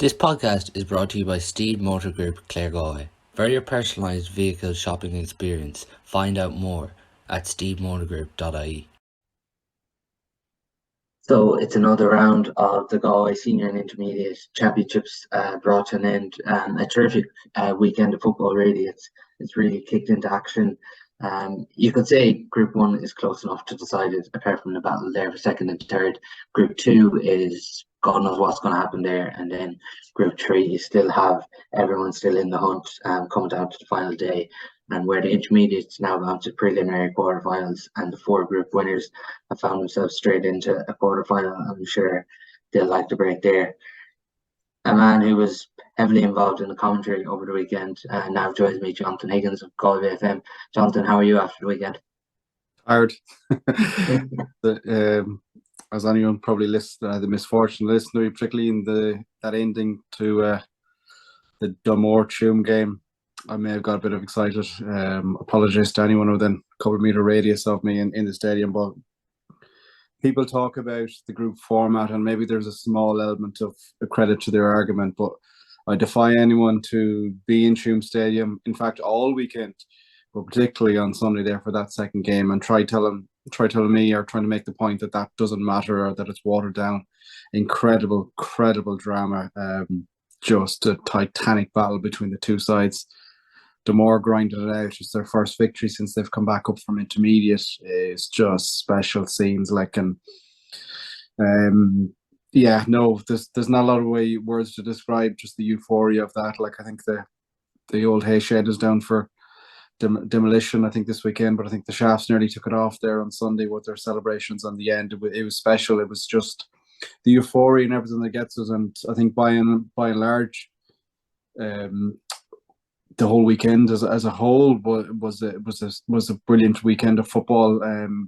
This podcast is brought to you by Steede Motor Group, Claregalway. For your personalised vehicle shopping experience, find out more at steedemotorgroup.ie. So it's another round of the Galway Senior and Intermediate Championships brought to an end. A terrific weekend of football, really. It's really kicked into action. You could say Group 1 is close enough to decide it, apart from the battle there for second and third. Group 2 is God knows what's going to happen there. And then Group 3, you still have everyone still in the hunt coming down to the final day. And where the intermediates now gone to preliminary quarterfinals, and the four group winners have found themselves straight into a quarterfinal. I'm sure they'll like the break there. A man who was heavily involved in the commentary over the weekend now joins me, Jonathan Higgins of Galway FM. Jonathan, how are you after the weekend? Tired. As anyone probably the misfortune listener, particularly in that ending to the Dunmore Tuam game, I may have got a bit of excited. Apologies to anyone within a couple of metre radius of me in the stadium, but people talk about the group format and maybe there's a small element of credit to their argument, but I defy anyone to be in Tuam Stadium, in fact, all weekend, but particularly on Sunday there for that second game, and try telling me or trying to make the point that doesn't matter or that it's watered down. Incredible drama. Just a titanic battle between the two sides. Dunmore grinded it out. It's their first victory since they've come back up from intermediate. It's just special scenes, there's not a lot of words to describe just the euphoria of that. Like, I think the old hay shed is down for demolition, I think, this weekend, but I think the Shafts nearly took it off there on Sunday with their celebrations on the end. It was special. It was just the euphoria and everything that gets us, and I think by and large, the whole weekend as a whole was a brilliant weekend of football.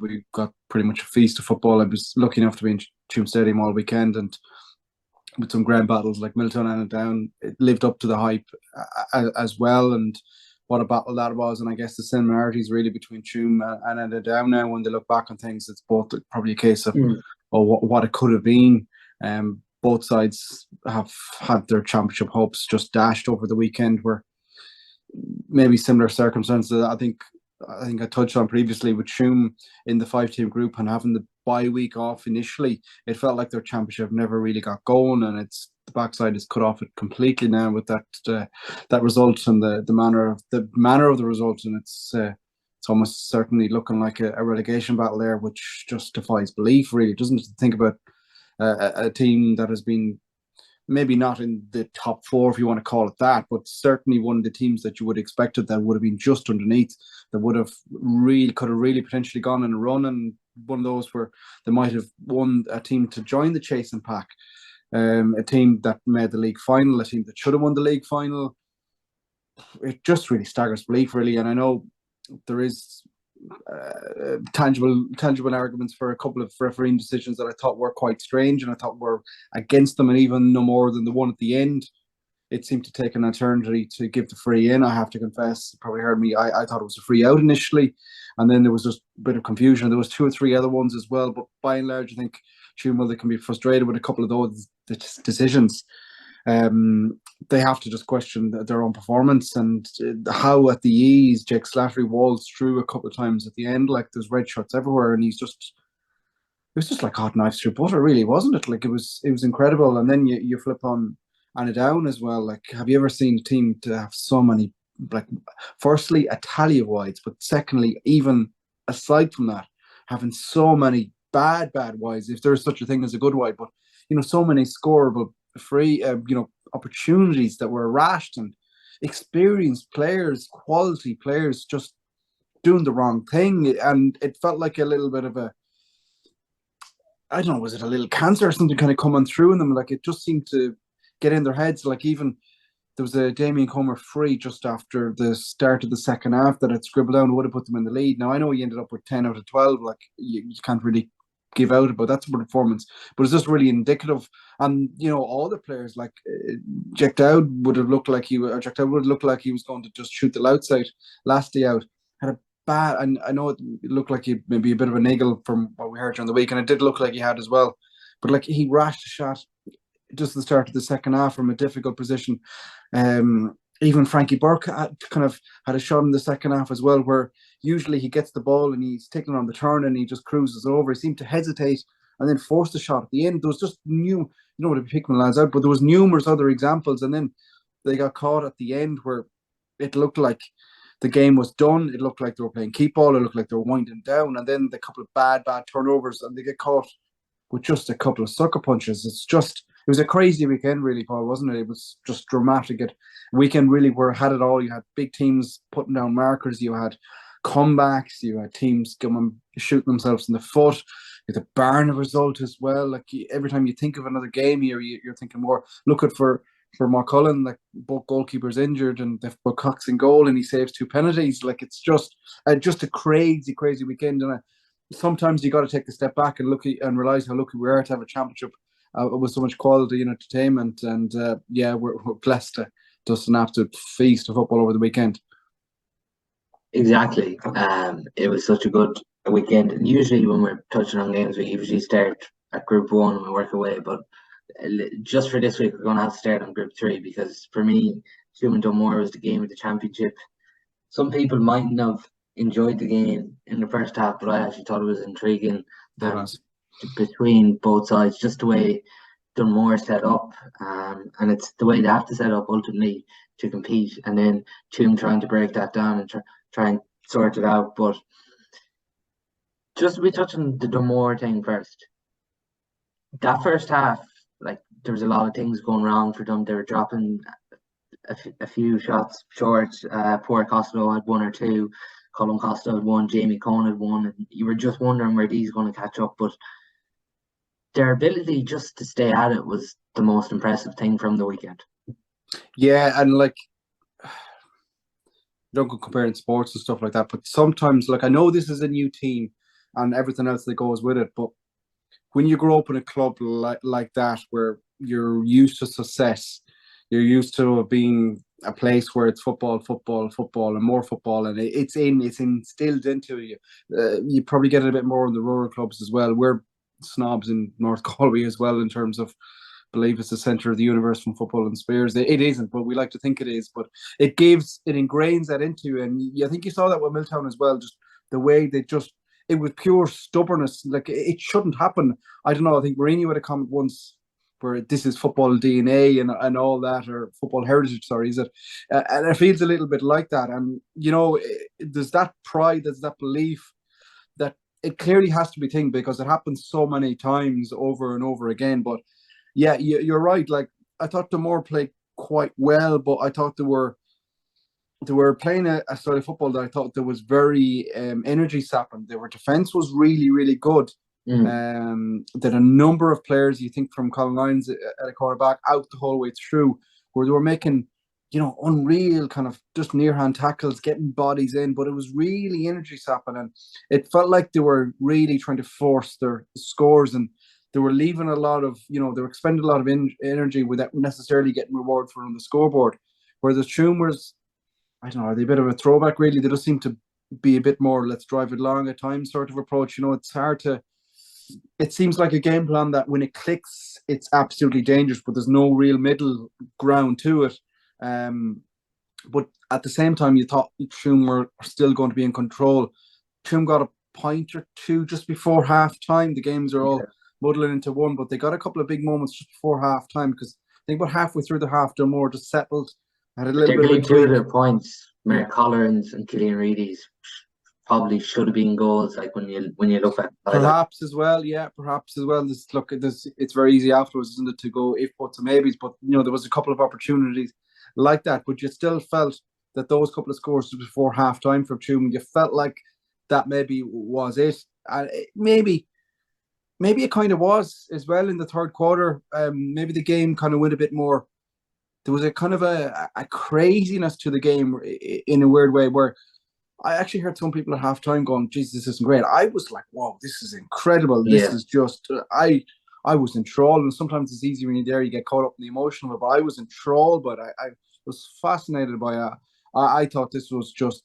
We got pretty much a feast of football. I was lucky enough to be in Tuam Stadium all weekend, and with some grand battles like Miltown and Down, it lived up to the hype as well. And what a battle that was! And I guess the similarities really between Tuam and Down now, when they look back on things, it's both probably a case of what it could have been. Both sides have had their championship hopes just dashed over the weekend, where maybe similar circumstances. I think I touched on previously with Tuam in the 5-team group and having the bye week off initially. It felt like their championship never really got going, and the backside is cut off it completely now with that result and the manner of the result, and it's almost certainly looking like a relegation battle there, which just defies belief. Really, doesn't it? Think about a team that has been maybe not in the top four, if you want to call it that, but certainly one of the teams that you would have expected that would have been just underneath, that could have really potentially gone on a run, and one of those where they might have won a team to join the chasing pack, a team that made the league final, a team that should have won the league final. It just really staggers belief, really. And I know there is tangible arguments for a couple of refereeing decisions that I thought were quite strange and I thought were against them, and even no more than the one at the end. It seemed to take an eternity to give the free in. I have to confess, you probably heard me, I thought it was a free out initially, and then there was just a bit of confusion. There was 2 or 3 other ones as well, but by and large I think Tuam can be frustrated with a couple of those decisions. They have to just question their own performance, and how at the ease Jake Slattery walls through a couple of times at the end. Like, there's red shirts everywhere, and it was just like hot knives through butter, really, wasn't it? Like, it was incredible. And then you flip on Anna Down as well. Like, have you ever seen a team to have so many, like, firstly a tally of wides, but secondly, even aside from that, having so many bad wides, if there's such a thing as a good wide, but so many scoreable free opportunities that were rashed, and experienced players, quality players, just doing the wrong thing. And it felt like a little bit of I don't know, was it a little cancer or something kind of coming through in them? Like, it just seemed to get in their heads. Like, even there was a Damien Comer free just after the start of the second half that had scribbled down, would have put them in the lead. Now, I know he ended up with 10 out of 12. Like, you can't really give out about that sort of performance, but it's just really indicative. And all the players, like Jack Dowd would have looked like he was going to just shoot the outside last day out. Had a bad, and I know it looked like he maybe a bit of a niggle from what we heard during the week, and it did look like he had as well. But like, he rashed a shot just the start of the second half from a difficult position. Even Frankie Burke had a shot in the second half as well, where usually he gets the ball and he's taking it on the turn and he just cruises over. He seemed to hesitate and then force the shot at the end. There was just you don't want to be picking lads out, but there was numerous other examples, and then they got caught at the end where it looked like the game was done. It looked like they were playing keep ball. It looked like they were winding down, and then the couple of bad turnovers, and they get caught with just a couple of sucker punches. It was a crazy weekend, really, Paul, wasn't it? It was just dramatic. Weekend really where had it all. You had big teams putting down markers. You had comebacks. You had teams shooting themselves in the foot. You had the Barna result as well. Like every time you think of another game here, you're thinking more. Look at for Marcullen, like both goalkeepers injured, and they've put Cox in goal, and he saves 2 penalties. Like it's just a crazy weekend. And sometimes you got to take a step back and and realize how lucky we are to have a championship with so much quality and entertainment. And we're blessed to just an absolute feast of football over the weekend. Exactly. It was such a good weekend. And usually when we're touching on games, we usually start at Group 1 and we work away. But just for this week, we're going to have to start on Group 3 because for me, Human Dunmore was the game of the championship. Some people mightn't have enjoyed the game in the first half, but I actually thought it was intriguing between both sides, just the way Dunmore set up, and it's the way they have to set up ultimately to compete, and then Tuam trying to break that down and try and sort it out. But just to be touching the Dunmore thing first, that first half, like there was a lot of things going wrong for them. They were dropping a few shots short. Poor Costello had 1 or 2. Colin Costello had 1. Jamie Cohn had 1. And you were just wondering where these going to catch up. But their ability just to stay at it was the most impressive thing from the weekend. Yeah, and like, don't go comparing sports and stuff like that, but sometimes, like, I know this is a new team and everything else that goes with it, but when you grow up in a club like that, where you're used to success, you're used to being a place where it's football, and more football, and it's instilled into you. You probably get it a bit more in the rural clubs as well. We're snobs in North Galway as well in terms of believe it's the centre of the universe from football and Spears. It isn't, but we like to think it is. But it ingrains that into you, and I think you saw that with Miltown as well. Just the way it was pure stubbornness. Like it shouldn't happen. I don't know. I think Mourinho had a comment once where this is football DNA and all that, or football heritage. Sorry, is it? And it feels a little bit like that. And there's that pride, there's that belief that it clearly has to be thing because it happens so many times over and over again. But yeah, you're right. Like I thought Dunmore played quite well, but I thought they were playing a style of football that I thought that was very energy sapping. Their defence was really, really good. That a number of players, you think from Colin Lyons at a cornerback out the whole way through, where they were making, unreal kind of just near hand tackles, getting bodies in, but it was really energy sapping, and it felt like they were really trying to force their scores, and they were leaving a lot of, they were expending a lot of energy without necessarily getting reward for it on the scoreboard. Where the Tuam was, I don't know, are they a bit of a throwback really? They just seem to be a bit more let's drive it long at times sort of approach. It's hard to. It seems like a game plan that when it clicks, it's absolutely dangerous, but there's no real middle ground to it. But at the same time, you thought Tuam were still going to be in control. Tuam got a point or two just before half time. The games are all muddling into one, but they got a couple of big moments just before half time because I think about halfway through the half, Dunmore just settled. Had a little bit of a two of their points, Mark Collins and Killian Reedy's, probably should have been goals. Like when you look at perhaps as well. It's very easy afterwards, isn't it, to go if buts and maybes. But there was a couple of opportunities like that, but you still felt that those couple of scores before half time for Tuam, you felt like that maybe was it, and maybe it kind of was as well in the third quarter. Maybe the game kind of went a bit more. There was a kind of a craziness to the game in a weird way where I actually heard some people at halftime going, "Jesus, this isn't great." I was like, "Whoa, this is incredible! This is just." I was enthralled, and sometimes it's easy when you're there, you get caught up in the emotional. But I was enthralled, but I was fascinated by it. I thought this was just,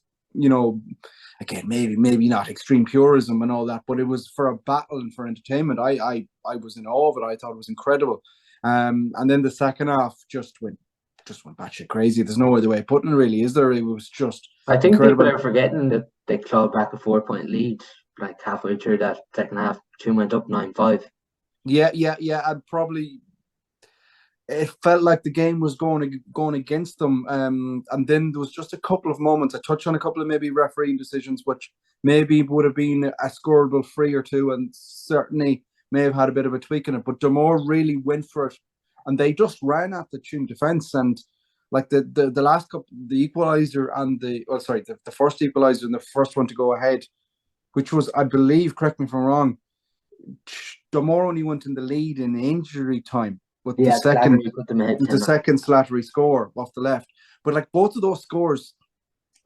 again, maybe not extreme purism and all that, but it was for a battle and for entertainment. I was in awe of it. I thought it was incredible. And then the second half just went batshit crazy. There's no other way of putting it, really, is there? It was just I think incredible. people are forgetting that they clawed back a 4-point lead like halfway through that second half. Two went up 9-5. Yeah. And probably it felt like the game was going against them. And then there was just a couple of moments. I touched on a couple of maybe refereeing decisions, which maybe would have been a scoreable free or two, and certainly may have had a bit of a tweak in it. But Damore really went for it, and they just ran at the Tuam defence. And like the last couple, the equaliser and the first equaliser and the first one to go ahead, which was, I believe, correct me if I'm wrong, Damore only went in the lead in injury time. But the second Slattery score off the left. But like both of those scores,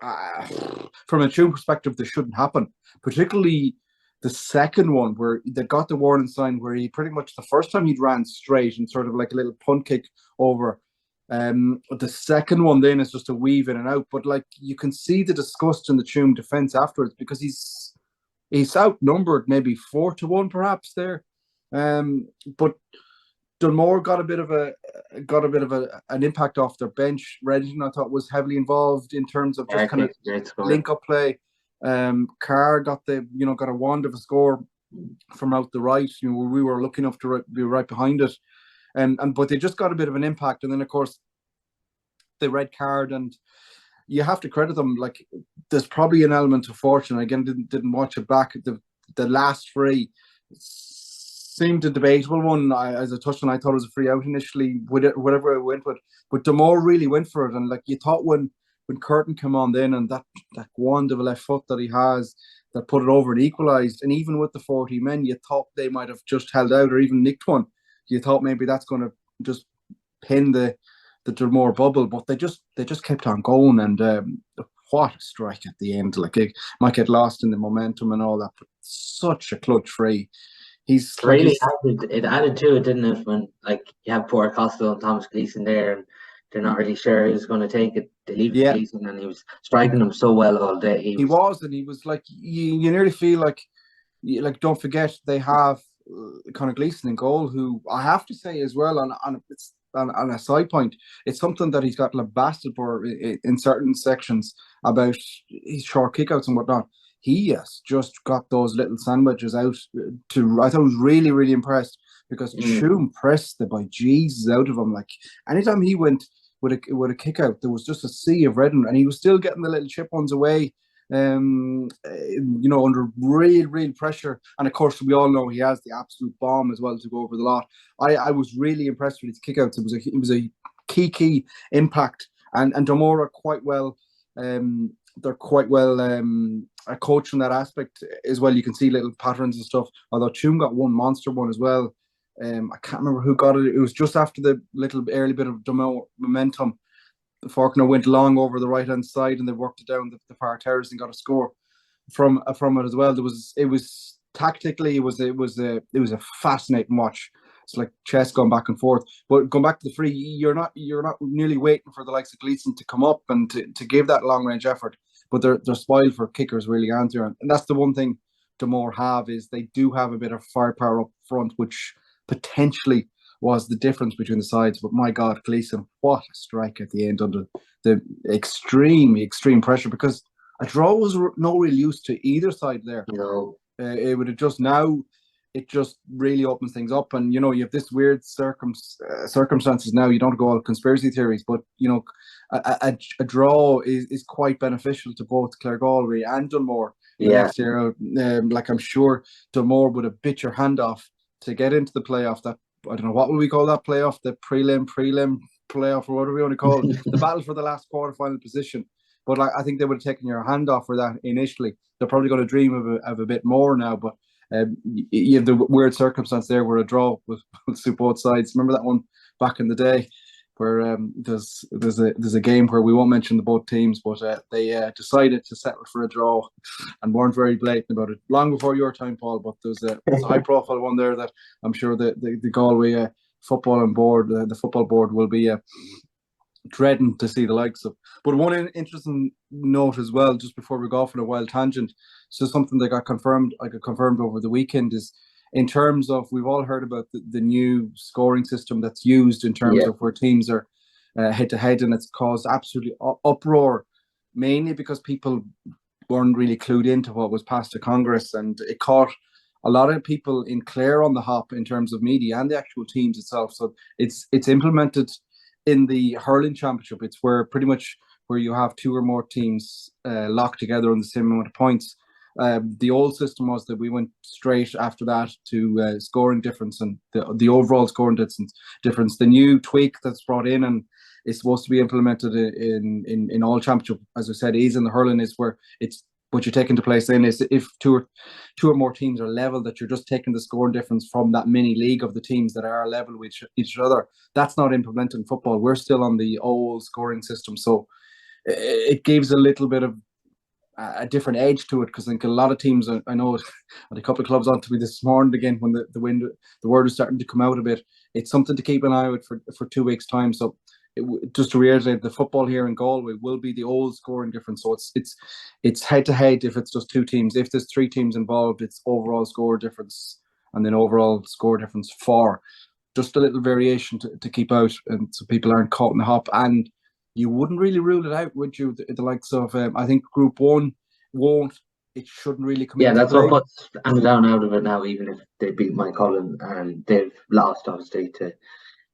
from a Tuam perspective, they shouldn't happen. Particularly the second one, where they got the warning sign, where he pretty much, the first time he'd ran straight and sort of like a little punt kick over. The second one then is just a weave in and out. But like you can see the disgust in the Tuam defence afterwards, because he's outnumbered maybe 4-1 perhaps there. But Dunmore got a bit of an impact off their bench. Reddington, I thought, was heavily involved in terms of just kind of link up play. Carr got a wand of a score from out the right. You know, we were lucky enough to be right behind it, but they just got a bit of an impact. And then of course the red card, and you have to credit them. Like there's probably an element of fortune. Again, didn't watch it back. The last free seemed a debatable one. As I touched on, I thought it was a free out initially, whatever I went with. But Damore really went for it. And like you thought when Curtin came on then, and that wand of a left foot that he has that put it over and equalised, and even with the 40 men, you thought they might have just held out or even nicked one. You thought maybe that's going to just pin the Damore bubble, but they just kept on going. And what a strike at the end. Like it might get lost in the momentum and all that, but such a clutch free. It added to it, didn't it? When like you have poor Costello and Thomas Gleeson there, and they're not really sure who's going to take it. They leave Gleeson, and he was striking them so well all day. He was like you nearly feel like don't forget they have Conor Gleeson in goal, who I have to say as well. On a side point, it's something that he's got lambasted for in certain sections about his short kickouts and whatnot. He has just got those little sandwiches out I thought I was really, really impressed, because Tuam pressed the bejesus out of him. Like anytime he went with a kick out, there was just a sea of red, and he was still getting the little chip ones away, under real pressure. And of course, we all know he has the absolute bomb as well to go over the lot. I was really impressed with his kick outs. It was a key impact, and Damore are quite well. They're quite well coached in that aspect as well. You can see little patterns and stuff. Although Tuam got one monster one as well. I can't remember who got it. It was just after the little early bit of momentum. The Faulkner went long over the right hand side, and they worked it down the far terrace and got a score from it as well. It was tactically it was a fascinating watch. It's like chess going back and forth. But going back to the free, you're not nearly waiting for the likes of Gleeson to come up and to give that long range effort. But they're spoiled for kickers, really, aren't they? And that's the one thing Damore have, is they do have a bit of firepower up front, which potentially was the difference between the sides. But my God, Gleeson, what a strike at the end under the extreme pressure, because a draw was no real use to either side there. No. It would have just now. It just really opens things up, and you have this weird circumstances now. You don't go all conspiracy theories, but a draw is quite beneficial to both Claregalway and Dunmore next year. Like I'm sure Dunmore would have bit your hand off to get into the playoff. That I don't know what will we call that playoff, the prelim playoff, or whatever we want to call it, the battle for the last quarterfinal position. But I think they would have taken your hand off for that initially. They're probably going to dream of a bit more now, but. You have the weird circumstance there where a draw will suit both sides. Remember that one back in the day where there's a game where we won't mention the both teams, but they decided to settle for a draw and weren't very blatant about it. Long before your time, Paul, but there's a high profile one there that I'm sure the Galway football board will be dreading to see the likes of. But one interesting note as well, just before we go off on a wild tangent, so something that got confirmed over the weekend is in terms of, we've all heard about the new scoring system that's used in terms of where teams are head to head, and it's caused absolutely uproar, mainly because people weren't really clued into what was passed to Congress, and it caught a lot of people in Clare on the hop in terms of media and the actual teams itself. So it's implemented in the hurling championship. It's where pretty much where you have two or more teams locked together on the same amount of points. The old system was that we went straight after that to scoring difference and the overall scoring difference. The new tweak that's brought in and is supposed to be implemented in all championship, as I said, is in the hurling, is where it's what you're taking to place in is if two or more teams are level, that you're just taking the scoring difference from that mini league of the teams that are level with each other. That's not implemented in football. We're still on the old scoring system, so it gives a little bit of a different edge to it, because I think a lot of teams, I know a couple of clubs on to me this morning again when the word is starting to come out a bit. It's something to keep an eye out for 2 weeks' time. So just to reiterate, the football here in Galway will be the old scoring difference. So it's head to head if it's just two teams. If there's three teams involved, it's overall score difference and then overall score difference for. Just a little variation to keep out, and so people aren't caught in the hop. And you wouldn't really rule it out, would you? The likes of, I think Group 1 won't. It shouldn't really come into play. Yeah, that's what puts Miltown out of it now, even if they beat Cullen, and they've lost, obviously, to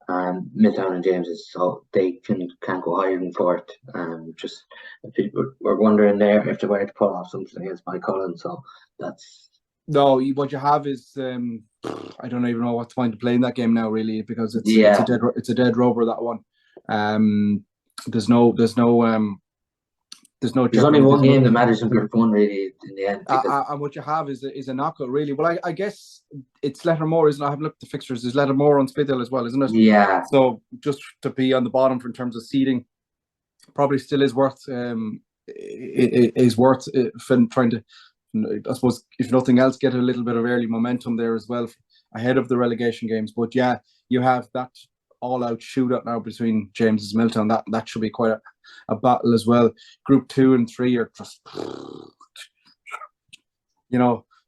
Miltown and James's, so they can't go higher than fourth. Just people were wondering there if they were to pull off something against Cullen, so that's... No, what you have is I don't even know what to find to play in that game now, really, because it's a dead rubber, that one. There's only one game that matters in Group 1, really, in the end. And what you have is a knockout, really. Well, I guess it's Lettermore, isn't it? I haven't looked at the fixtures. Is Lettermore on Steede as well, isn't it? Yeah. So just to be on the bottom in terms of seeding, probably still is worth trying to, I suppose, if nothing else, get a little bit of early momentum there as well ahead of the relegation games. But yeah, you have that all-out shootout now between James and Miltown. That should be quite a battle as well. Group 2 and 3 are just,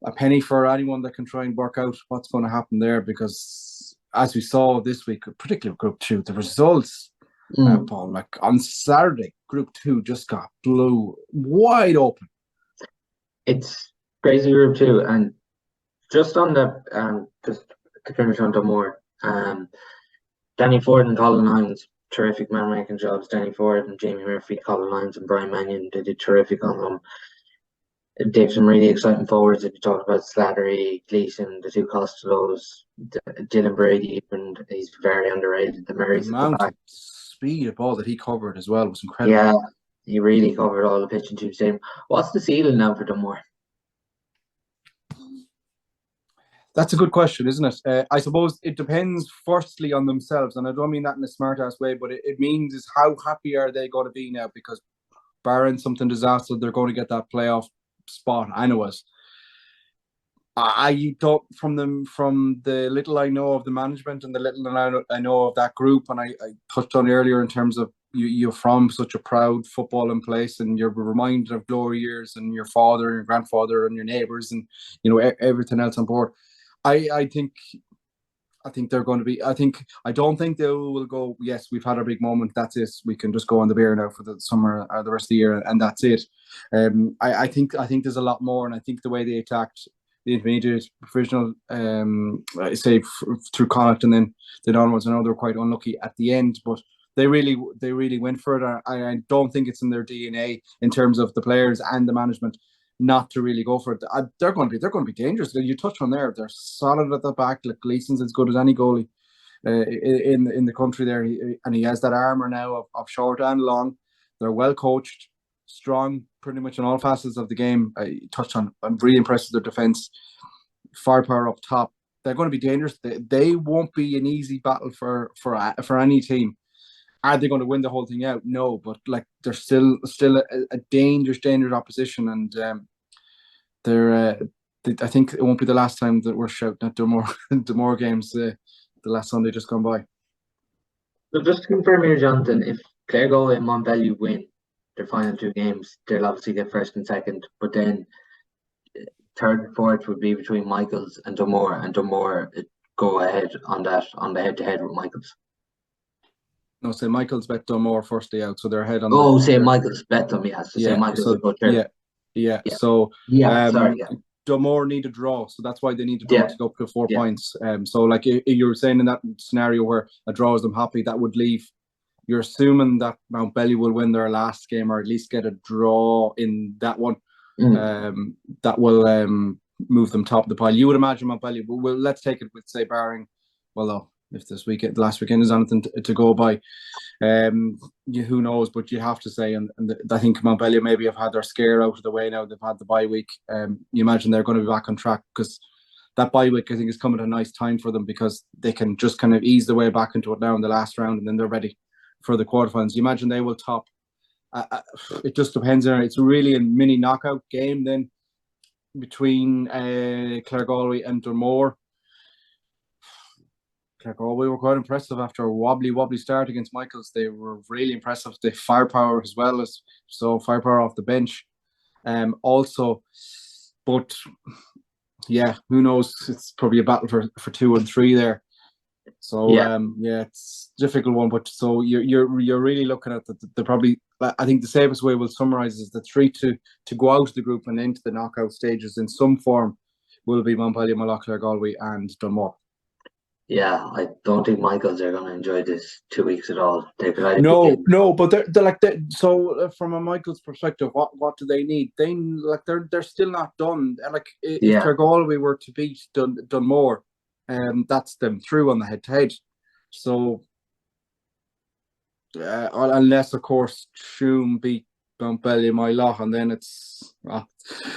a penny for anyone that can try and work out what's going to happen there, because as we saw this week, particularly Group 2, the results, Paul, like on Saturday, Group 2 just got blew wide open. It's crazy, Group 2, and just on the just to finish on Dunmore, Danny Ford and Colin Lyons, terrific man-making jobs. Danny Ford and Jamie Murphy, Colin Lyons and Brian Mannion, they did terrific on them. They have some really exciting forwards. If you talk about Slattery, Gleeson, the two Costellos, Dylan Brady, and he's very underrated. The Murray's the amount of speed of ball that he covered as well was incredible. Yeah, he really covered all the pitch in Tube Stadium. What's the ceiling now for Dunmore? That's a good question, isn't it? I suppose it depends firstly on themselves, and I don't mean that in a smart-ass way, but it means is how happy are they going to be now, because barring something disaster, they're going to get that playoff spot anyways. I don't, from the little I know of the management and the little I know of that group, and I touched on earlier in terms of you're from such a proud footballing place, and you're reminded of glory years and your father and your grandfather and your neighbours and everything else on board. I think they're going to be. I don't think they will go, yes, we've had our big moment, that's it, we can just go on the beer now for the summer or the rest of the year, and that's it. I think there's a lot more, and I think the way they attacked the intermediate provisional, say through Connacht and then onwards, I know they were quite unlucky at the end, but they really went for it. I don't think it's in their DNA in terms of the players and the management not to really go for it. They're going to be dangerous. You touched on there, they're solid at the back. Like Gleeson's as good as any goalie in the country there, and he has that armour now of short and long. They're well coached, strong, pretty much in all facets of the game. I touched on. I'm really impressed with their defence, firepower up top. They're going to be dangerous. They won't be an easy battle for any team. Are they going to win the whole thing out? No, but like they're still a dangerous opposition, and I think it won't be the last time that we're shouting at Dunmore games the last Sunday just gone by. So just to confirm here, Jonathan, if Claregalway and Montbellew win their final two games, they'll obviously get first and second, but then third and fourth would be between Michaels and Dunmore, go ahead on the head-to-head with Michaels. No, say Michaels bet Dunmore firstly out, so they're ahead on say Michaels bet them, yeah. So say Michaels so, will go through. Yeah. So sorry, yeah. Dunmore need a draw, so that's why they need a draw to go up to 4 points. So like if you were saying in that scenario where a draw is them happy, that would leave. You're assuming that Mountbelly will win their last game or at least get a draw in that one. That will move them top of the pile. You would imagine Mountbelly. Well, let's take it with say barring. Well, no, if the last weekend is anything to go by, who knows? But you have to say, and I think Mountbelly maybe have had their scare out of the way now. They've had the bye week. You imagine they're going to be back on track because that bye week I think is coming at a nice time for them because they can just kind of ease their way back into it now in the last round, and then they're ready for the quarterfinals. You imagine they will top. It just depends. It's really a mini knockout game then between Claregalway and Dunmore. Claregalway were quite impressive after a wobbly start against Michaels. They were really impressive. They firepower as well as firepower off the bench. Also, but yeah, who knows? It's probably a battle for 2 and 3 there. So it's a difficult one. But so you're really looking at the probably. I think the safest way we'll summarise is the 3 to go out of the group and into the knockout stages in some form will be Montpellier, Malacca, Galway, and Dunmore. Yeah, I don't think Michaels are going to enjoy this 2 weeks at all. No, but they're like so from a Michaels perspective, what do they need? They're still not done. Like if Claregalway were to beat Dunmore, that's them through on the head-to-head. So unless of course Shoom beat Montpellier, Myloch, and then it's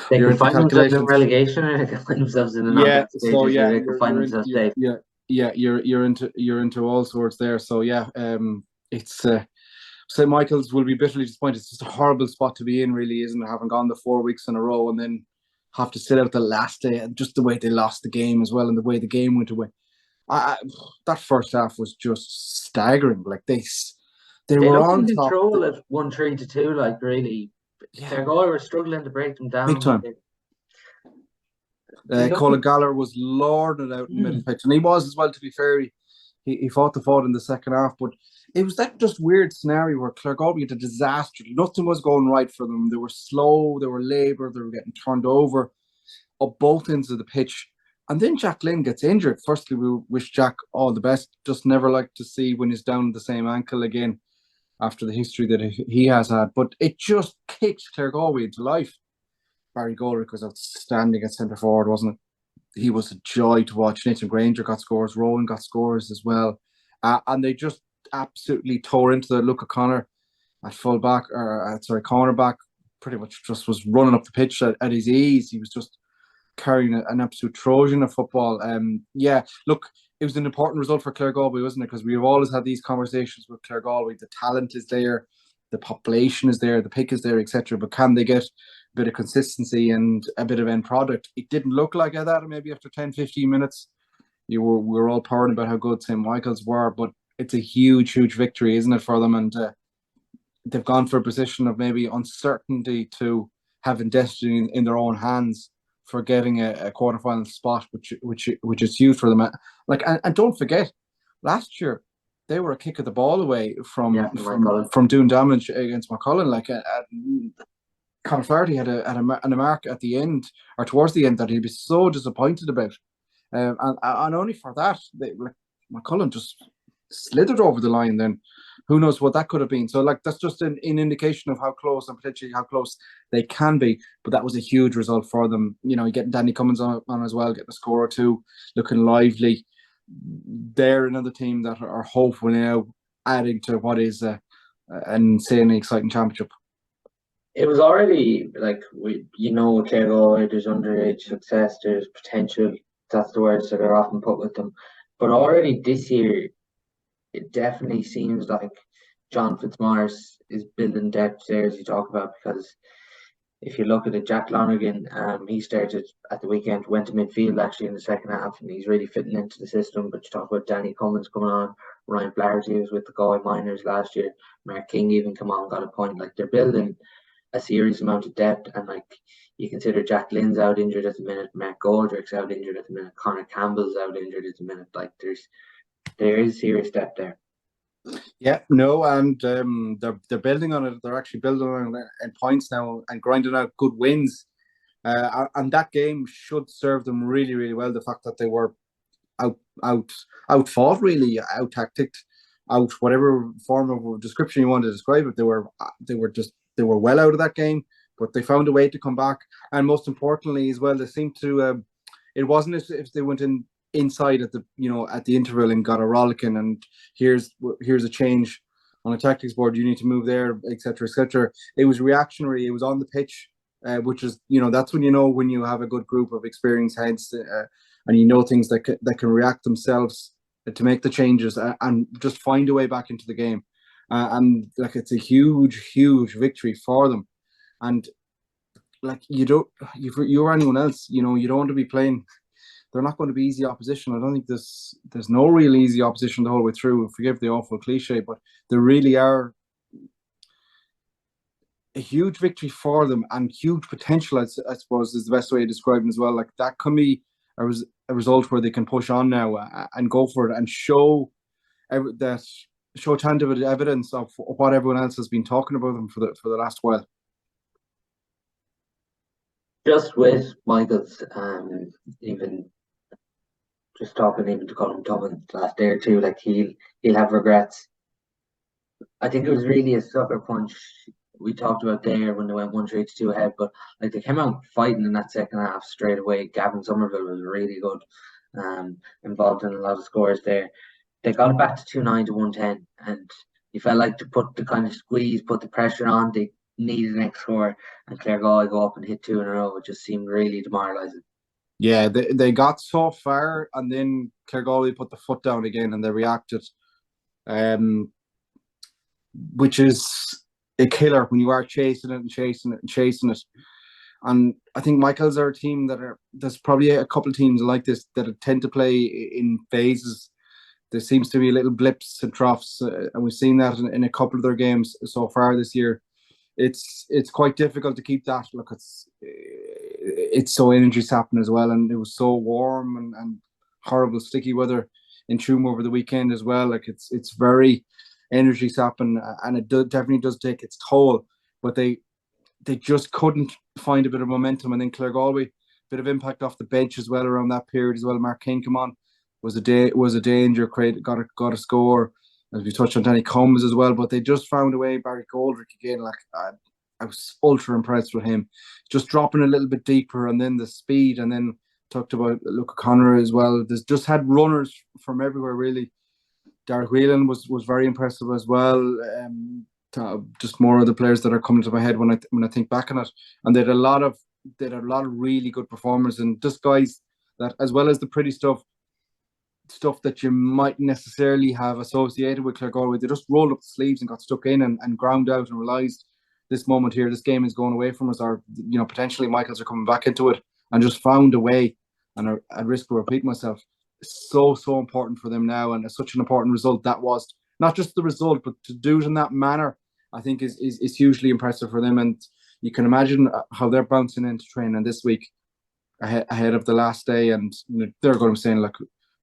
they can find themselves in relegation, or they can find themselves in an knockout stage. So they can find themselves safe. You're into all sorts there. So it's St. Michael's will be bitterly disappointed. It's just a horrible spot to be in, really, isn't it? Having gone the 4 weeks in a row and then have to sit out the last day, and just the way they lost the game as well, and the way the game went away. That first half was just staggering. Like they were on top. Control at 1-3-2. Like really, Claregalway were struggling to break them down. Big time. Colin Gallagher was lording out in the middle pitch, and he was as well. To be fair, he fought the fight in the second half, but it was that just weird scenario where Claregalway had a disaster. Nothing was going right for them. They were slow, they were laboured, they were getting turned over up both ends of the pitch. And then Jack Lynn gets injured. Firstly, we wish Jack all the best. Just never like to see when he's down the same ankle again after the history that he has had. But it just kicked Claregalway into life. Barry Goldrick was outstanding at centre forward, wasn't it? He was a joy to watch. Nathan Granger got scores. Rowan got scores as well. And they just absolutely tore into the Luke O'Connor at cornerback. Pretty much just was running up the pitch at his ease. He was just carrying an absolute Trojan of football. Look, it was an important result for Claregalway, wasn't it? Because we've always had these conversations with Claregalway. The talent is there, the population is there, the pick is there, etc. But can they get a bit of consistency and a bit of end product? It didn't look like that. Maybe after 10-15 minutes, we were all pouring about how good St. Michael's were. But it's a huge victory, isn't it, for them? And they've gone for a position of maybe uncertainty to having destiny in their own hands for getting a quarterfinal spot, which is huge for them. And don't forget, last year they were a kick of the ball away from doing damage against McCullen. Conor Flaherty had a mark at the end or towards the end that he'd be so disappointed about, and only for that McCullen just slithered over the line. Then who knows what that could have been. So that's just an indication of how close and potentially how close they can be. But that was a huge result for them. Getting Danny Cummins on as well, getting a score or two, looking lively. They're another team that are hopeful now, adding to what is an insanely exciting championship. It was already Claregalway, there's underage success, there's potential. That's the words that are often put with them. But already this year, it definitely seems like John Fitzmaurice is building depth there, as you talk about, because if you look at it, Jack Lonergan, he started at the weekend, went to midfield actually in the second half, and he's really fitting into the system. But you talk about Danny Cummins coming on, Ryan Flaherty was with the Galway Miners last year, Mark King even come on, got a point. Like they're building a serious amount of depth, and like you consider Jack Lynn's out injured at the minute, Mark Goldrick's out injured at the minute, Connor Campbell's out injured at the minute. Like there is serious depth there. Yeah, no, and they're building on it. They're actually building on it in points now and grinding out good wins. And that game should serve them really, really well. The fact that they were out fought, really out tacticked, out whatever form of description you want to describe it. They were well out of that game, but they found a way to come back. And most importantly, as well, they seemed to. It wasn't as if they went inside at the interval and got a rollicking and here's a change on a tactics board. You need to move there, etc., etc. It was reactionary. It was on the pitch. Which is, that's when when you have a good group of experienced heads, and things that can react themselves to make the changes and just find a way back into the game. And like it's a huge, huge victory for them. And like you or anyone else, you don't want to be playing. They're not going to be easy opposition. I don't think there's no real easy opposition the whole way through. Forgive the awful cliche, but they really are a huge victory for them and huge potential, I suppose, is the best way to describe it as well. Like that can be a result where they can push on now and go for it and show tangible evidence of what everyone else has been talking about them for the last while. Just with Michael's, even just talking even to Colin Thomas last day or two, like he'll have regrets. I think it was really a sucker punch we talked about there when they went 1-3-2 ahead, but like they came out fighting in that second half straight away. Gavin Somerville was really good, involved in a lot of scores there. They got it back to 2-9 to 110, and you felt like to put the kind of squeeze, put the pressure on, they needed the next score, and Claregalway go up and hit 2 in a row. It just seemed really demoralising. Yeah, they got so far, and then Claregalway put the foot down again, and they reacted, which is a killer when you are chasing it and chasing it and chasing it. And I think Michael's are a team there's probably a couple of teams like this that tend to play in phases. There seems to be little blips and troughs, and we've seen that in a couple of their games so far this year. It's quite difficult to keep that. Look, it's so energy sapping as well, and it was so warm and horrible sticky weather in Tuam over the weekend as well. Like it's very energy sapping, and it definitely does take its toll. But they just couldn't find a bit of momentum, and then Claregalway, bit of impact off the bench as well around that period as well. Mark King come on, was a danger, got a score, as we touched on Danny Combs as well. But they just found a way. Barry Goldrick again, like I was ultra impressed with him, just dropping a little bit deeper, and then the speed, and then talked about Luke O'Connor as well. There's just had runners from everywhere really. Derek Whelan was very impressive as well. Just more of the players that are coming to my head when I think back on it, and they had a lot of really good performers, and just guys that, as well as the pretty stuff that you might necessarily have associated with Claregalway, they just rolled up the sleeves and got stuck in and ground out and realised this moment here, this game is going away from us, or potentially Michaels are coming back into it, and just found a way. And at risk of repeating myself, so important for them now, and such an important result that was. Not just the result, but to do it in that manner, I think is hugely impressive for them. And you can imagine how they're bouncing into training this week ahead of the last day, and they're going to be saying, "Look,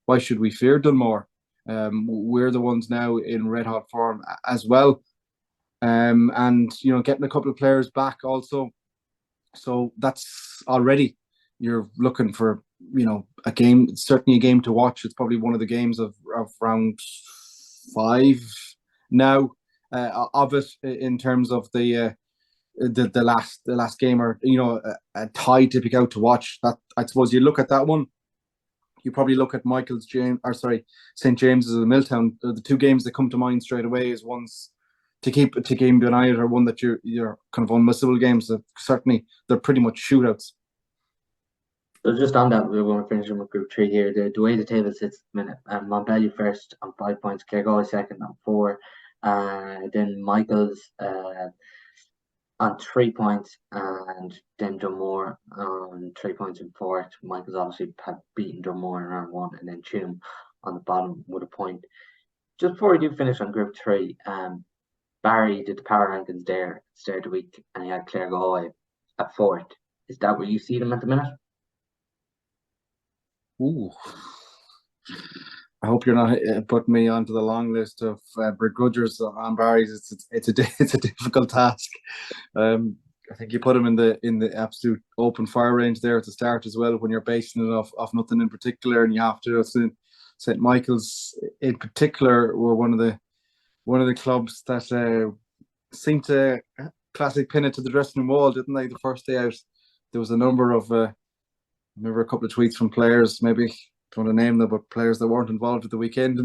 why should we fear Dunmore? We're the ones now in red hot form as well." And getting a couple of players back also, so that's already, you're looking for a game, certainly a game to watch. It's probably one of the games of round 5 now of it, in terms of the last game, or a tie to pick out to watch. That, I suppose, you look at that one, you probably look at St. James's and Miltown. The two games that come to mind straight away is ones to keep an eye out, or one that you're kind of unmissable games. That certainly they're pretty much shootouts. So just on that, we're finishing with Group 3 here. The way the table sits at the minute, Montpellier first on 5 points, Claregalway second on 4, then Michael's on 3 points, and then Dunmore on 3 points in 4th. Michael's obviously had beaten Dunmore in round 1, and then Tuam on the bottom with a point. Just before we do finish on Group 3, Barry did the power rankings there at the start of the week, and he had Claregalway at fourth. Is that where you see them at the minute? Ooh. I hope you're not putting me onto the long list of begrudgers on Barry's. It's a difficult task. I think you put him in the absolute open fire range there at the start as well, when you're basing it off nothing in particular, and you have to. St. Michael's in particular were one of the clubs that seemed to classic pin it to the dressing room wall, didn't they? The first day out, there was a number of I remember a couple of tweets from players, maybe don't want to name them, but players that weren't involved at the weekend.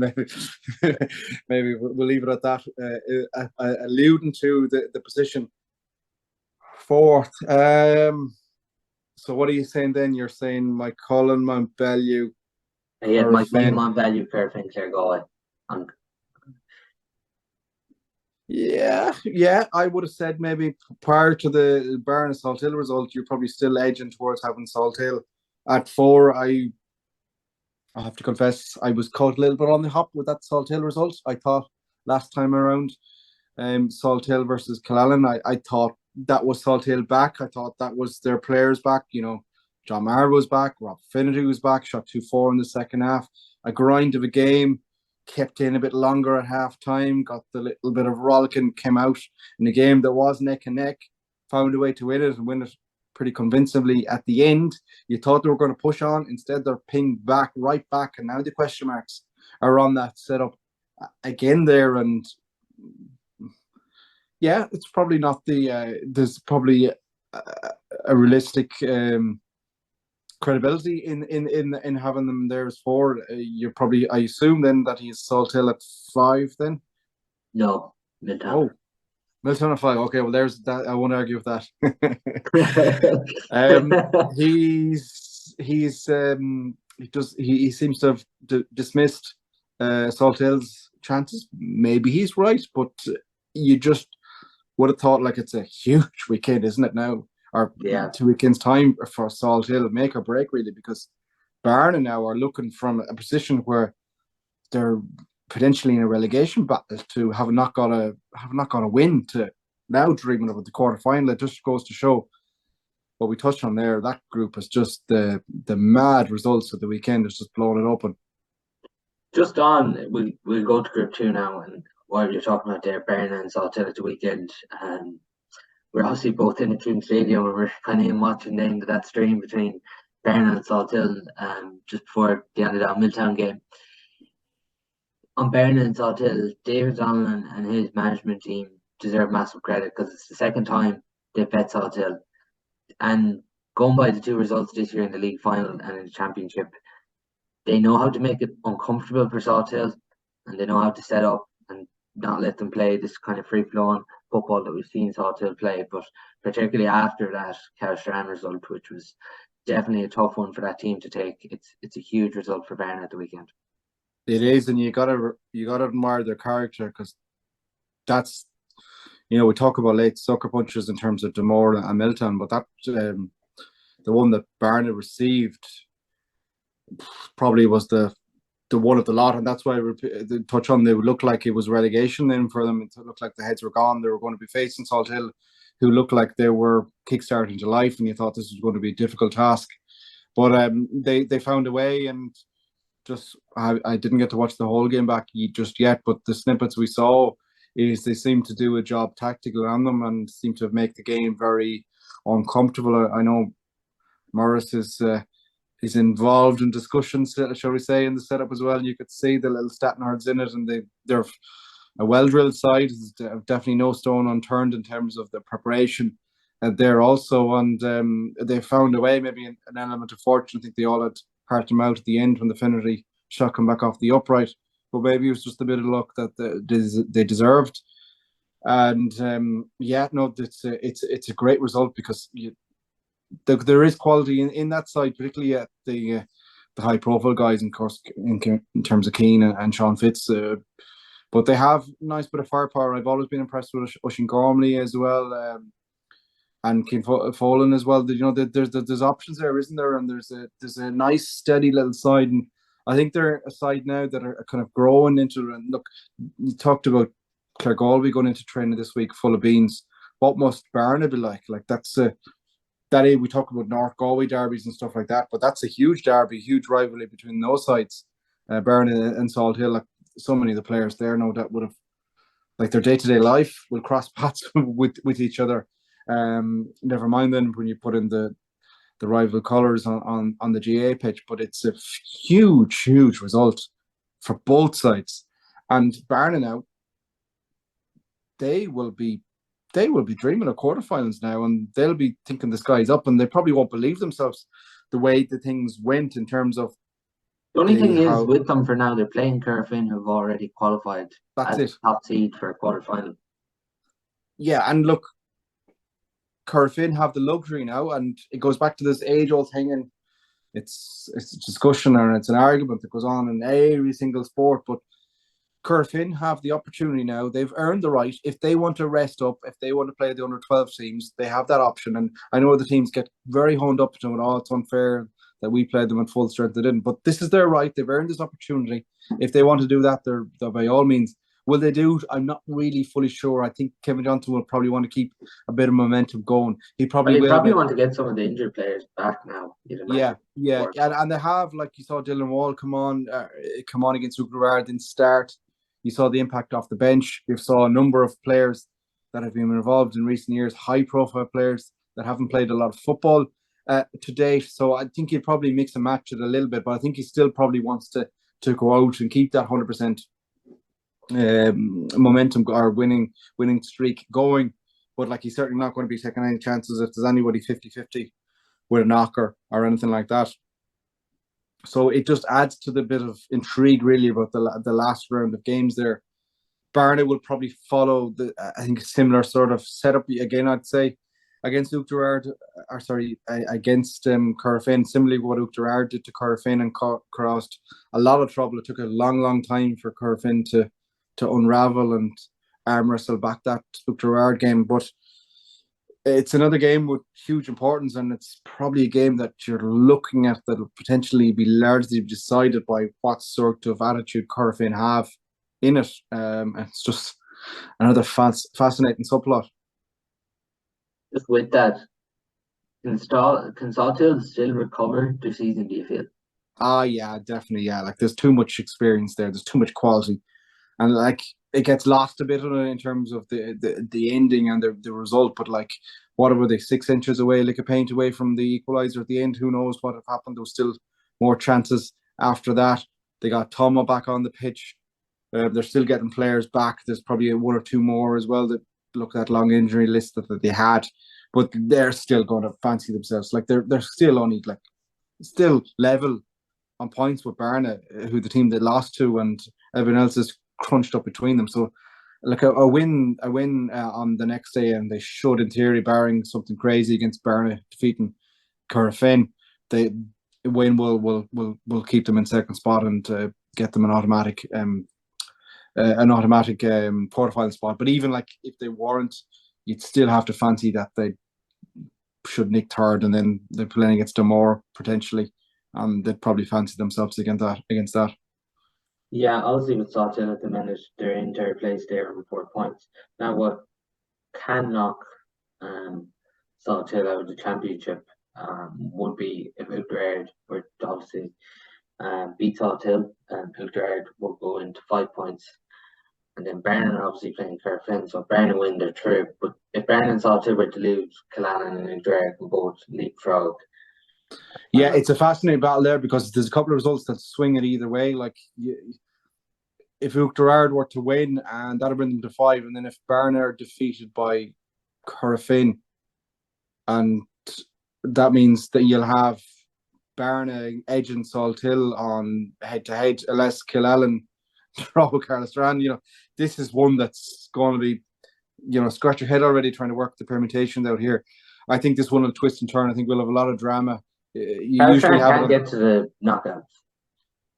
Maybe we'll leave it at that. Alluding to the position fourth. So what are you saying then? You're saying Montcullen, Montbellew. He had Montbellew, Fairfin, Claregalway. Yeah. I would have said maybe prior to the Barna Salthill result, you're probably still edging towards having Salthill at 4. I have to confess, I was caught a little bit on the hop with that Salthill result. I thought last time around, Salthill versus Killallen, I thought that was Salthill back. I thought that was their players back. You know, John Maher was back, Rob Finnerty was back, shot 2-4 in the second half. A grind of a game, kept in a bit longer at half time, got the little bit of rollicking, came out in a game that was neck and neck, found a way to win it and win it pretty convincingly at the end. You thought they were going to push on. Instead, they're pinged right back. And now the question marks are on that setup again there. And yeah, it's probably not there's probably a realistic credibility in having them there as 4. You're probably, I assume then that he's Salthill at 5 then? No, Miltown. Oh, Miltown at 5. Okay, well there's that. I won't argue with that. He seems to have dismissed Salthill's chances. Maybe he's right, but you just would have thought it's a huge weekend, isn't it now? Or 2 weekends time for Salthill, make or break really, because Barna now are looking from a position where they're potentially in a relegation battle to have not got a win to now dreaming about the quarter final. It just goes to show what we touched on there. That group is just the mad results of the weekend is just blowing it open. Just on, we'll go to Group 2 now, and while you're talking about there, Barna and Salthill at the weekend, we're obviously both in the Tune Stadium, and we're kind of in watching the end of that stream between Barna and Salthill just before the end of that Miltown game. On Barna and Salthill, David Donlan and his management team deserve massive credit, because it's the second time they've bet Salthill. And going by the 2 results this year in the league final and in the championship, they know how to make it uncomfortable for Salthill, and they know how to set up and not let them play this kind of free-flowing football that we've seen Salthill play. But particularly after that Cowstrand result, which was definitely a tough one for that team to take, it's a huge result for Barna at the weekend. It is, and you gotta admire their character, because that's, we talk about late sucker punches in terms of Demore and Miltown, but that the one that Barna received probably was the one of the lot, and that's why the touch on, they would look like it was relegation then for them. It looked like the heads were gone. They were going to be facing Salthill, who looked like they were kickstarting to life, and you thought this was going to be a difficult task. But they found a way, and just I didn't get to watch the whole game back just yet, but the snippets we saw is they seem to do a job tactical on them and seem to make the game very uncomfortable. I know Morris is involved in discussions, shall we say, in the setup as well. You could see the little Statnards in it, and they're a well-drilled side. There's definitely no stone unturned in terms of the preparation there also, and they found a way, maybe an element of fortune. I think they all had heart them out at the end when the Finnerty shot come back off the upright, but maybe it was just a bit of luck that they deserved. And it's a great result, because there is quality in that side, particularly at the high profile guys, in course, in terms of Keane and Sean Fitz, but they have a nice bit of firepower. I've always been impressed with Oisin Gormley as well, and Keane Folan as well. There's options there, isn't there? And there's a nice steady little side, and I think they're a side now that are kind of growing into. And look, you talked about Claregalway going into training this week full of beans. What must Barna be like? Like we talk about North Galway derbies and stuff like that, but that's a huge derby, huge rivalry between those sides. Barna and Salthill, like so many of the players there, no doubt would have, like, their day-to-day life will cross paths with each other. Never mind then when you put in the rival colours on the GA pitch, but it's a huge result for both sides. And Barna now, they will be dreaming of quarterfinals now, and they'll be thinking the sky's up, and they probably won't believe themselves the way the things went in terms of. The only thing is with them for now, they're playing Carfin, who've already qualified as top seed for a quarterfinal. Yeah, and look, Carfin have the luxury now, and it goes back to this age-old thing, and it's a discussion and it's an argument that goes on in every single sport, but Carfin have the opportunity now. They've earned the right. If they want to rest up, if they want to play the under-12 teams, they have that option. And I know the teams get very honed up to them, oh, it's unfair that we played them at full strength. They didn't. But this is their right. They've earned this opportunity. If they want to do that, they're by all means. Will they do it? I'm not really fully sure. I think Kevin Johnson will probably want to keep a bit of momentum going. He probably want to get some of the injured players back now. Yeah. And they have, like you saw Dylan Wall come on against Ugrard, didn't start. You saw the impact off the bench. You saw a number of players that have been involved in recent years, high-profile players that haven't played a lot of football to date. So I think he'll probably mix and match it a little bit, but I think he still probably wants to go out and keep that 100% momentum or winning streak going. But like, he's certainly not going to be taking any chances if there's anybody 50-50 with a knocker or anything like that. So it just adds to the bit of intrigue, really, about the last round of games there. Barna will probably follow I think a similar sort of setup again, I'd say, against against Carfin, similarly what Uachtarard did to Carfin and caused a lot of trouble. It took a long time for Carfin to unravel and arm wrestle back that Uachtarard game, but it's another game with huge importance, and it's probably a game that you're looking at that will potentially be largely decided by what sort of attitude Carfin have in it. It's just another fascinating subplot. Just with that, can Salthill still recover this season, do you feel? Yeah, definitely, yeah. Like, there's too much experience there. There's too much quality. And, like, it gets lost a bit in terms of the ending and the result, but like, what were they, 6 inches away, like a paint away from the equaliser at the end? Who knows what have happened? There was still more chances after that. They got Tomo back on the pitch. They're still getting players back. There's probably 1 or 2 more as well that look at that long injury list that they had, but they're still going to fancy themselves. Like, they're still only still level on points with Barna, who the team they lost to, and everyone else is crunched up between them. So like a win on the next day, and they should, in theory, barring something crazy against Barna defeating Carfin, they win will keep them in second spot and get them an automatic quarterfinal spot. But even like if they weren't, you'd still have to fancy that they should nick third, and then they're playing against Dunmore potentially, and they'd probably fancy themselves against that. Yeah, obviously with Salthill at the minute, they're in third place there on 4 points. Now, what can knock Salthill out of the championship would be if Uachtarard were to obviously beat Salthill, and Uachtarard will go into 5 points. And then Barna are obviously playing Carfin, so Barna win their third. But if Barna and Salthill were to lose, Killannon and Uachtarard can both leapfrog. Yeah, it's a fascinating battle there, because there's a couple of results that swing it either way. Like, if Uachtarard were to win, and that'll bring them to 5, and then if Barna are defeated by Carfin, and that means that you'll have Barna edging Salthill on head-to-head, unless Killallen draw Carlastrand. This is one that's going to be, scratch your head already trying to work the permutations out here. I think this one will twist and turn. I think we'll have a lot of drama. You usually can't get to the knockouts.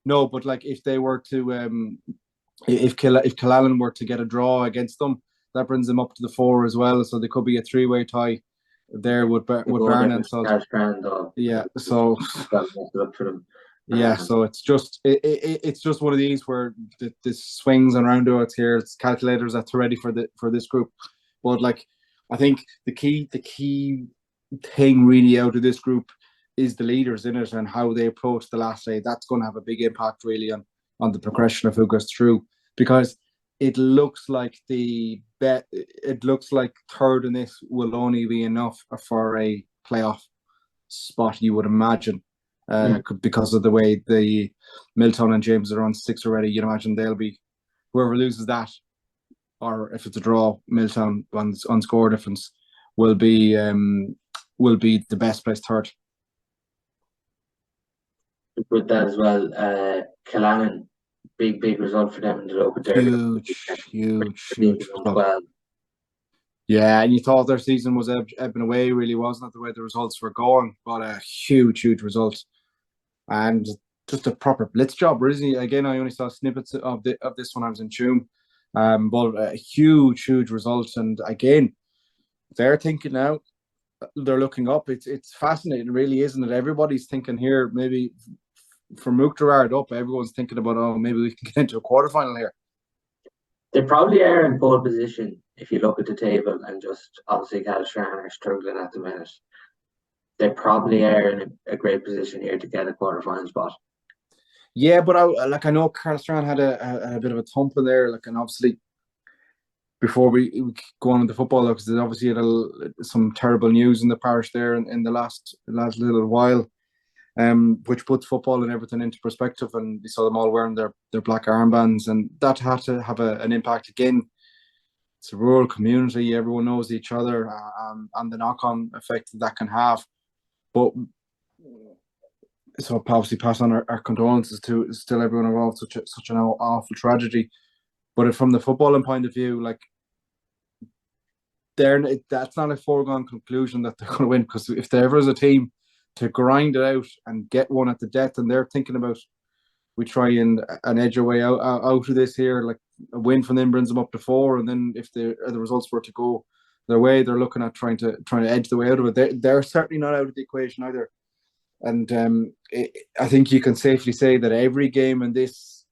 No, but like, if they were to, if Killallen were to get a draw against them, that brings them up to the 4 as well. So there could be a 3-way tie there with Barna and Salthill. Yeah, so Yeah, so it's just it's just one of these where the swings and roundabouts here. It's calculators that's ready for this group, but like I think the key thing really out of this group is the leaders in it and how they approach the last day. That's going to have a big impact really on the progression of who goes through, because it looks like third in this will only be enough for a playoff spot, you would imagine. Because of the way the Miltown and James are on 6 already, you'd imagine they'll be whoever loses that, or if it's a draw, Miltown on score difference will be the best placed third. With that as well, Killannon, big result for them in the local derby. Huge result. Well. Yeah, and you thought their season was ebbing away, really, wasn't it, the way the results were going? But a huge result. And just a proper blitz job, really. Again, I only saw snippets of this when I was in Tuam. But a huge result. And again, they're thinking now, they're looking up. It's fascinating, really, isn't it? Everybody's thinking here, maybe from Mook Gerard up, everyone's thinking about, oh, maybe we can get into a quarterfinal here. They probably are in pole position if you look at the table, and just obviously Galway are struggling at the minute. They probably are in a great position here to get a quarterfinal spot. Yeah, but I know Carlstrand had a bit of a thump in there, and obviously before we go on into football, because there's obviously had some terrible news in the parish there in the last little while, which puts football and everything into perspective. And we saw them all wearing their black armbands, and that had to have an impact again. It's a rural community; everyone knows each other, and the knock-on effect that can have. But so obviously pass on our condolences to still everyone involved. Such an awful tragedy. But from the footballing point of view, that's not a foregone conclusion that they're going to win, because if there ever is a team to grind it out and get one at the death, and they're thinking about, we try and edge our way out of this here, like a win from them brings them up to 4, and then if the results were to go their way, they're looking at trying to edge the way out of it. They're certainly not out of the equation either. And I think you can safely say that every game in this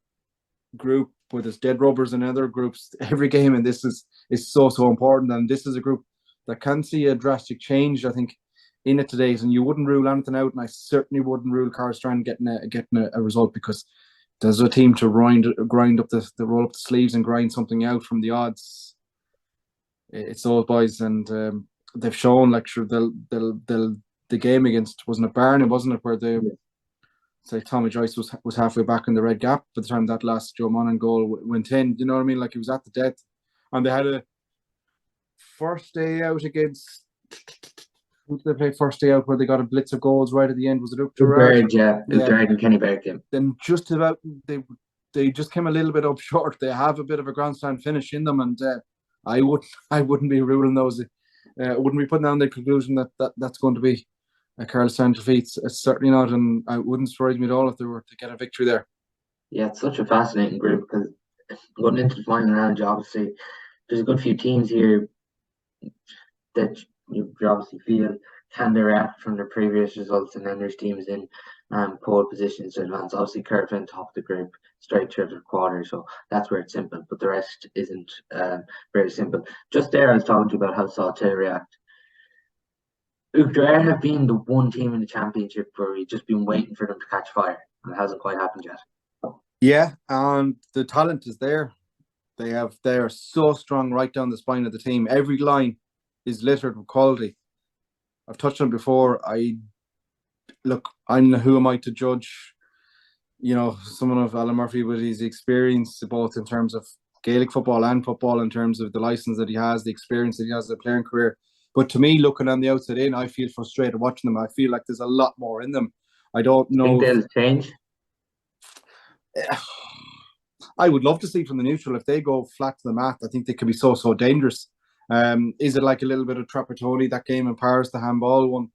group, with its dead rubbers and other groups, every game in this is so important. And this is a group that can see a drastic change, I think, in it today. And you wouldn't rule anything out, and I certainly wouldn't rule Carlstrand getting a result, because there's a team to grind up the roll up the sleeves and grind something out from the odds. It's those boys, and they've shown they'll the game against, wasn't it Barna, wasn't it, where they say Tommy Joyce was halfway back in the red gap by the time that last Joe Monaghan goal went in. You know what I mean? Like, he was at the death, and they had a first day out against. Who did they play first day out where they got a blitz of goals right at the end? Was it Gerard? Yeah, Gerard and Kenny Berg. Then just about they just came a little bit up short. They have a bit of a grandstand finish in them, and I wouldn't be ruling those. Wouldn't be putting down the conclusion that's going to be a Carlstrand defeat. It's certainly not, and it wouldn't surprise me at all if they were to get a victory there. Yeah, it's such a fascinating group, because going into the final round, obviously there's a good few teams here that you obviously feel can they react from their previous results, and then there's teams in pole positions to advance. Obviously Carlstrand top of the group straight through the quarter, so that's where it's simple, but the rest isn't very simple. Just there I was talking to you about how Salthill react. Uachtar have been the one team in the championship where we've just been waiting for them to catch fire, and it hasn't quite happened yet. Yeah, and the talent is there. They are so strong right down the spine of the team. Every line is littered with quality. I've touched on it before. Who am I to judge? Someone of Alan Murphy with his experience, both in terms of Gaelic football and football, in terms of the license that he has, the experience that he has in a playing career. But to me, looking on the outside in, I feel frustrated watching them. I feel like there's a lot more in them. I don't know. Think they'll change? I would love to see from the neutral, if they go flat to the mat, I think they could be so dangerous. Is it like a little bit of Trapattoni, that game in Paris, the handball one?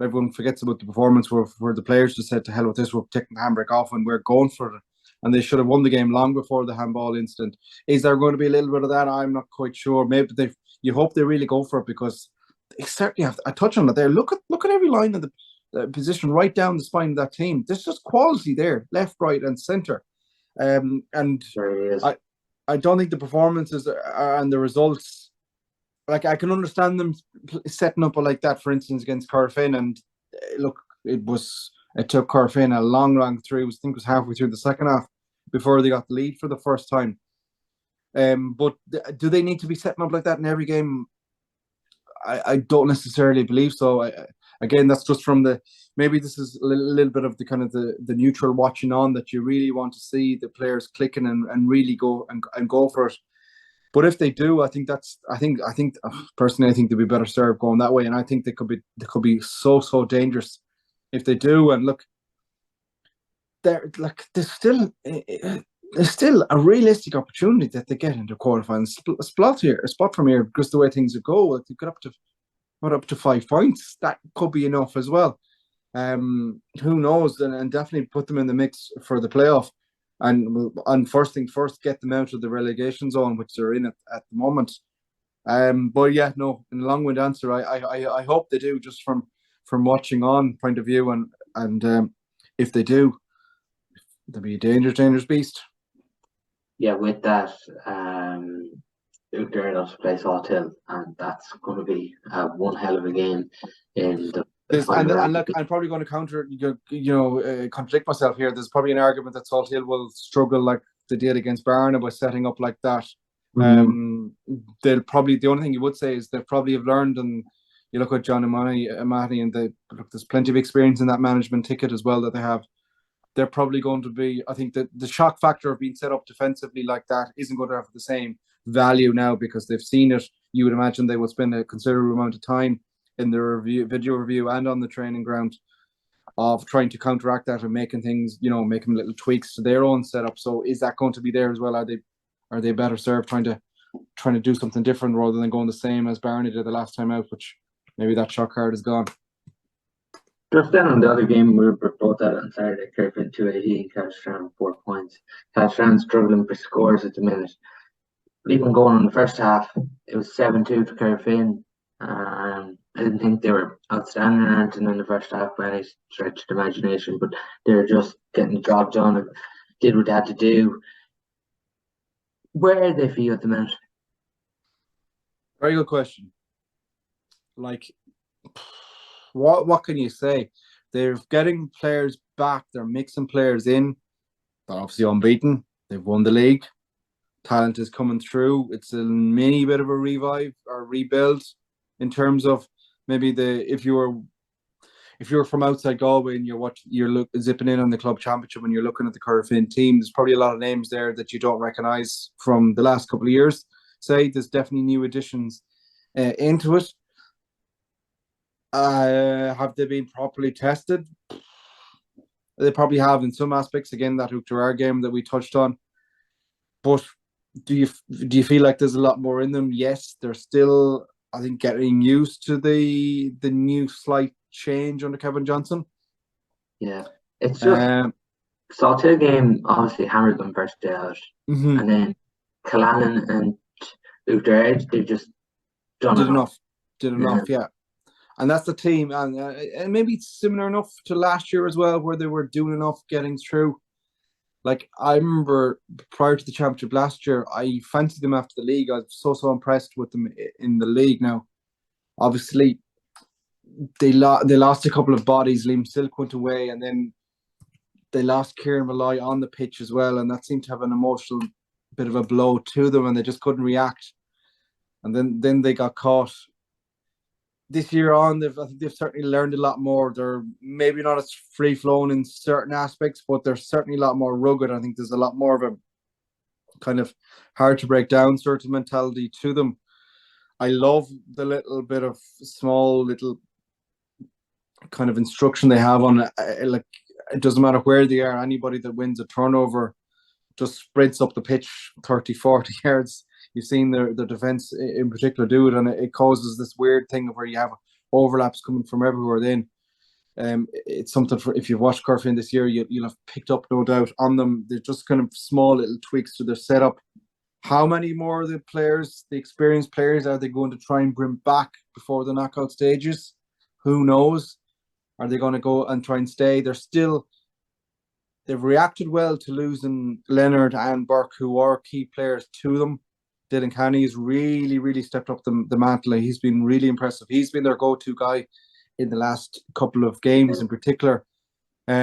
Everyone forgets about the performance where the players just said, to hell with this, we're taking the handbrake off and we're going for it. And they should have won the game long before the handball incident. Is there going to be a little bit of that? I'm not quite sure. Maybe you hope they really go for it, because they certainly have. I touch on it there. Look at every line of position right down the spine of that team. There's just quality there, left, right, and centre. And Sure is. I don't think the performances and the results, like I can understand them setting up like that, for instance, against Corofin. And look, it took Corofin a long through. I think it was halfway through the second half before they got the lead for the first time. But do they need to be setting up like that in every game? I don't necessarily believe so. Again, that's just from maybe this is a little bit of the kind of the neutral watching on that you really want to see the players clicking and really go and go for it. But if they do, I think personally, I think they'd be better served going that way, and I think they could be so dangerous if they do. And look, there's still a realistic opportunity that they get into quarterfinals. A spot from here, just the way things would go, like they got up to 5 points. That could be enough as well. Who knows? And definitely put them in the mix for the playoff. And first thing first, get them out of the relegation zone, which they're in at the moment. But yeah, no, in a long-winded answer, I hope they do, just from watching on point of view, and if they do, they'll be a dangerous beast. Yeah, with that, they're to play Salthill, and that's going to be one hell of a game in the. And look, I'm probably going to contradict myself here. There's probably an argument that Salthill will struggle like they did against Barna by setting up like that. They'll probably, the only thing you would say is they probably have learned, and you look at John Amati, and there's plenty of experience in that management ticket as well that they have. They're probably going to be, I think that the shock factor of being set up defensively like that isn't going to have the same value now, because they've seen it. You would imagine they will spend a considerable amount of time in the video review and on the training ground of trying to counteract that and making things, making little tweaks to their own setup. So is that going to be there as well? Are they better served trying to do something different rather than going the same as Barna did the last time out, which maybe that shock card is gone. Just then on the other game, we were both out on Saturday. Kerfin 280 and Castrán 4 points. Castrán struggling for scores at the minute. Even going on the first half, it was 7-2 to Kerfin. I didn't think they were outstanding or anything in the first half by any stretch of the imagination, but they were just getting the job done and did what they had to do. Where are they for you at the minute? Very good question. Like, what can you say? They're getting players back. They're mixing players in. They're obviously unbeaten. They've won the league. Talent is coming through. It's a mini bit of a revive or rebuild in terms of maybe if you were from outside Galway and you're zipping in on the club championship and you're looking at the Corofin team, there's probably a lot of names there that you don't recognise from the last couple of years. There's definitely new additions into it. Have they been properly tested? They probably have in some aspects. Again, that Uachtar game that we touched on. But do you feel like there's a lot more in them? Yes, they're still, I think, getting used to the new slight change under Kevin Johnson. Yeah, it's just Salthill game obviously hammered them first day out, and then Killannon and Uachtar, they've just did enough. Yeah. And that's the team, and maybe it's similar enough to last year as well, where they were doing enough getting through. Like, I remember prior to the championship last year, I fancied them after the league. I was so impressed with them in the league. Now, obviously, they lost a couple of bodies. Liam Silk went away, and then they lost Kieran Malloy on the pitch as well, and that seemed to have an emotional bit of a blow to them, and they just couldn't react. And then they got caught. This year on, I think they've certainly learned a lot more. They're maybe not as free-flowing in certain aspects, but they're certainly a lot more rugged. I think there's a lot more of a kind of hard to break down sort of mentality to them. I love the little bit of small little kind of instruction they have on like, it doesn't matter where they are. Anybody that wins a turnover just sprints up the pitch 30, 40 yards. You've seen the defence in particular do it, and it causes this weird thing where you have overlaps coming from everywhere. Then it's something for, if you've watched Corofin this year, you'll have picked up, no doubt, on them. They're just kind of small little tweaks to their setup. How many more of the experienced players, are they going to try and bring back before the knockout stages? Who knows? Are they going to go and try and stay? They've reacted well to losing Leonard and Burke, who are key players to them. Dylan Canny's really, really stepped up the mantle. He's been really impressive. He's been their go-to guy in the last couple of games in particular. He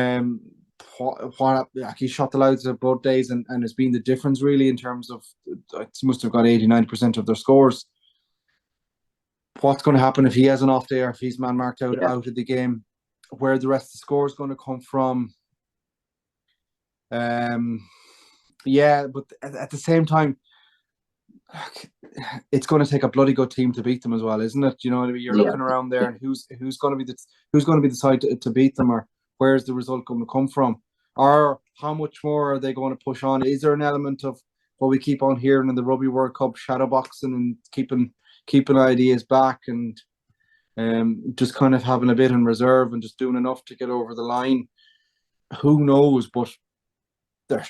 shot the louds of both days and has been the difference really in terms of, he must have got 80-90% of their scores. What's going to happen if he has an off day, or if he's man marked out of the game? Where the rest of the score is going to come from? But at the same time, it's going to take a bloody good team to beat them as well, isn't it? You know, you're looking around there, and who's going to be the side to beat them, or where's the result going to come from, or how much more are they going to push on? Is there an element of what we keep on hearing in the Rugby World Cup, shadowboxing and keeping ideas back, and just kind of having a bit in reserve and just doing enough to get over the line? Who knows? But there's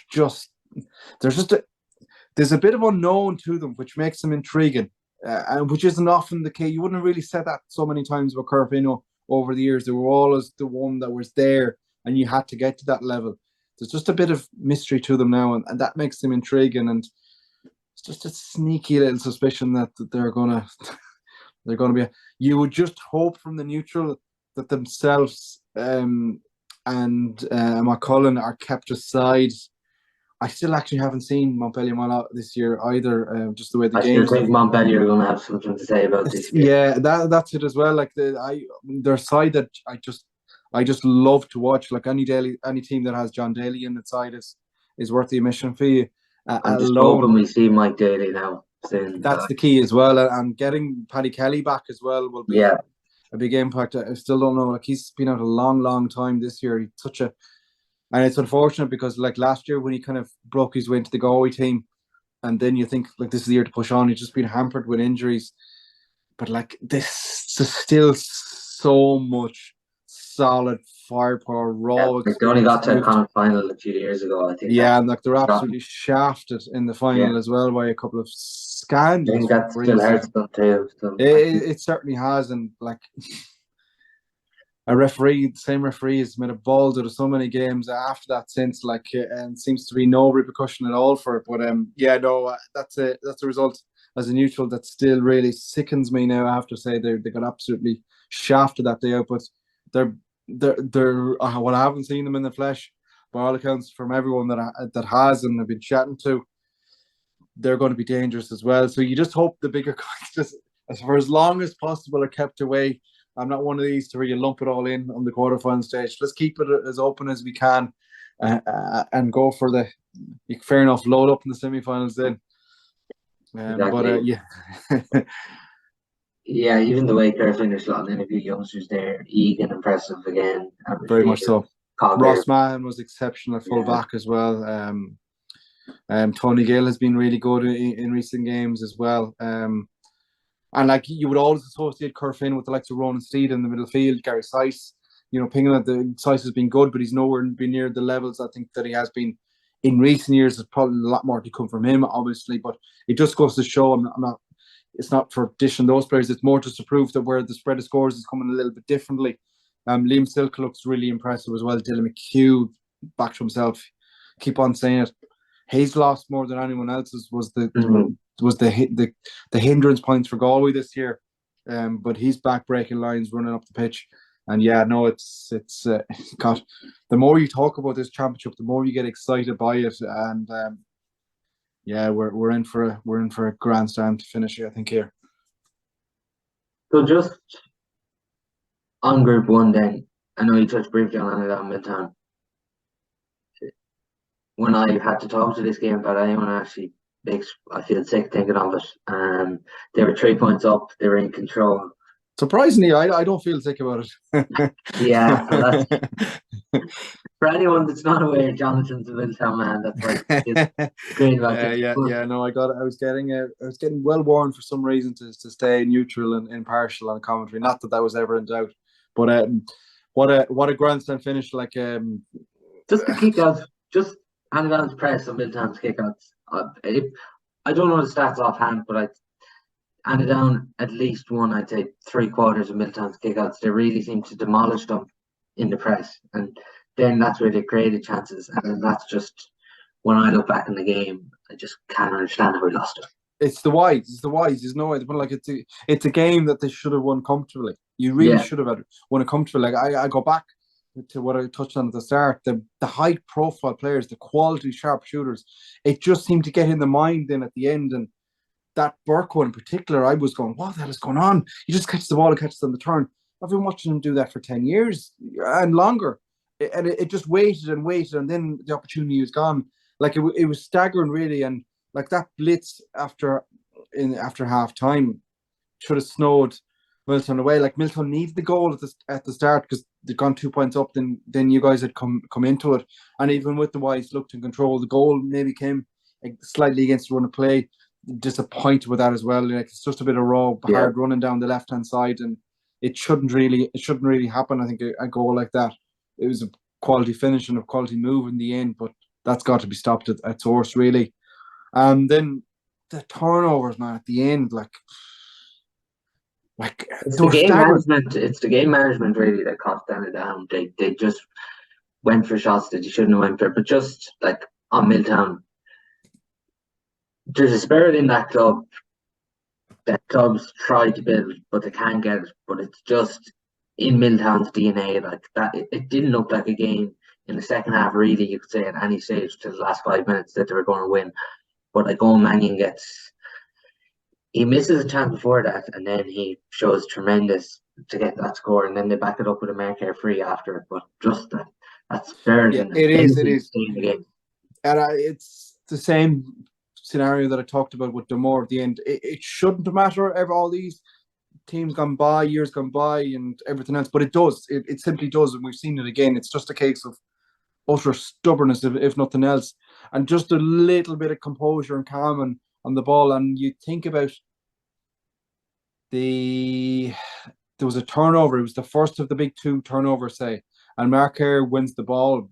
a bit of unknown to them, which makes them intriguing, and which isn't often the case. You wouldn't have really said that so many times about Corofino over the years. They were always the one that was there, and you had to get to that level. There's just a bit of mystery to them now, and that makes them intriguing. And it's just a sneaky little suspicion that they're gonna be. You would just hope from the neutral that themselves and McCullen are kept aside. I still actually haven't seen Montpellier this year either. Just the way the games. I think Montpellier are going to have something to say about this. Yeah, that's it as well. Like their side that I just love to watch. Like any team that has John Daly in its side is worth the admission fee. I'm just hoping we see Mike Daly now soon. That's the key as well, and getting Paddy Kelly back as well will be a big impact. I still don't know. Like, he's been out a long time this year. And it's unfortunate because, like, last year when he kind of broke his way into the Galway team, and then you think, like, this is the year to push on. He's just been hampered with injuries. But, like, this is still so much solid firepower, raw experience. They only got to a Connacht final a few years ago, I think. Yeah, and, like, they're absolutely shafted in the final as well by a couple of scandals. I think that still hurts them too. It certainly has, and, like... the same referee has made a balls out of so many games after that since, like, and seems to be no repercussion at all for it. But that's a result as a neutral that still really sickens me now. I have to say they got absolutely shafted that day out. But they're what I haven't seen them in the flesh, by all accounts, from everyone that has and have been chatting to, they're going to be dangerous as well. So you just hope the bigger guys, just for as long as possible, are kept away. I'm not one of these to really lump it all in on the quarterfinal stage. Let's keep it as open as we can and go for fair enough, load up in the semi-finals then. Exactly. Yeah, even the way Clare finished, a lot of interview youngsters there, Egan impressive again. Very much so. Ross Mahan was exceptional at full back as well. Tony Gill has been really good in recent games as well. And, like, you would always associate Corofin with the likes of Ronan Steede in the middle field, Gary Sice. You know, pinging at the Sice has been good, but he's nowhere near the levels I think that he has been in recent years. There's probably a lot more to come from him, obviously, but it just goes to show it's not for dishing those players. It's more just to prove that where the spread of scores is coming a little bit differently. Liam Silk looks really impressive as well. Dylan McHugh back to himself. Keep on saying it. He's lost more than anyone else's was the hindrance points for Galway this year, but he's back breaking lines, running up the pitch, and it's God. The more you talk about this championship, the more you get excited by it, and we're in for a grandstand to finish it, I think, here. So just on Group 1 then, I know you touched briefly on it on Miltown. When I had to talk to this game, but I actually I feel sick thinking of it. They were 3 points up. They were in control. Surprisingly, I don't feel sick about it. Yeah, for anyone that's not aware, Jonathan's a Miltown man. That's like great about it. No, I was getting well warned for some reason to stay neutral and impartial on commentary. Not that was ever in doubt, but what a grandstand finish! Like just the kickouts, just handing on to press on Miltown's kickouts. I don't know the stats offhand, but I handed down at least one, I'd say 3/4 of Miltown's kickouts. They really seem to demolish them. in the press, and then that's where they created chances. And that's just, when I look back in the game, I just can't understand how we lost it. It's the wise. It's the wise. There's no way. But like it's a game that they should have won comfortably. You really should have won it comfortably. Like I go back to what I touched on at the start. The high profile players, the quality sharp shooters, it just seemed to get in the mind then at the end. And that Burke one in particular, I was going, what the hell is going on? He just catches the ball and catches on the turn. I've been watching him do that for 10 years and longer. And it just waited and waited, and then the opportunity was gone. Like it was staggering, really. And like that blitz after half time should have snowed Miltown away. Like Miltown needed the goal at the start because they'd gone 2 points up. Then you guys had come into it, and even with the wise looked in control, the goal maybe came slightly against the run of play. Disappointed with that as well. Like it's just a bit of raw, hard running down the left hand side, and it shouldn't really happen. I think a goal like that, it was a quality finish and a quality move in the end, but that's got to be stopped at source, really. And then the turnovers, man, at the end, like it's the game management. It's the game management really that cost them down. They just went for shots that you shouldn't have went for. But just like on Miltown, there's a spirit in that club that clubs try to build, but they can't get it. But it's just in Miltown's DNA, like that. It didn't look like a game in the second half, really, you could say, at any stage to the last 5 minutes that they were going to win. But like Owen Mannion he misses a chance before that, and then he shows tremendous to get that score, and then they back it up with a Mercare free after it. But just that's fair. Yeah, it is. And it's the same scenario that I talked about with Damore at the end. It shouldn't matter ever, all these teams gone by, years gone by, and everything else, but it does. It simply does, and we've seen it again. It's just a case of utter stubbornness, if nothing else, and just a little bit of composure and calm on the ball. And you think about there was a turnover. It was the first of the big two turnovers, say, and Mercare wins the ball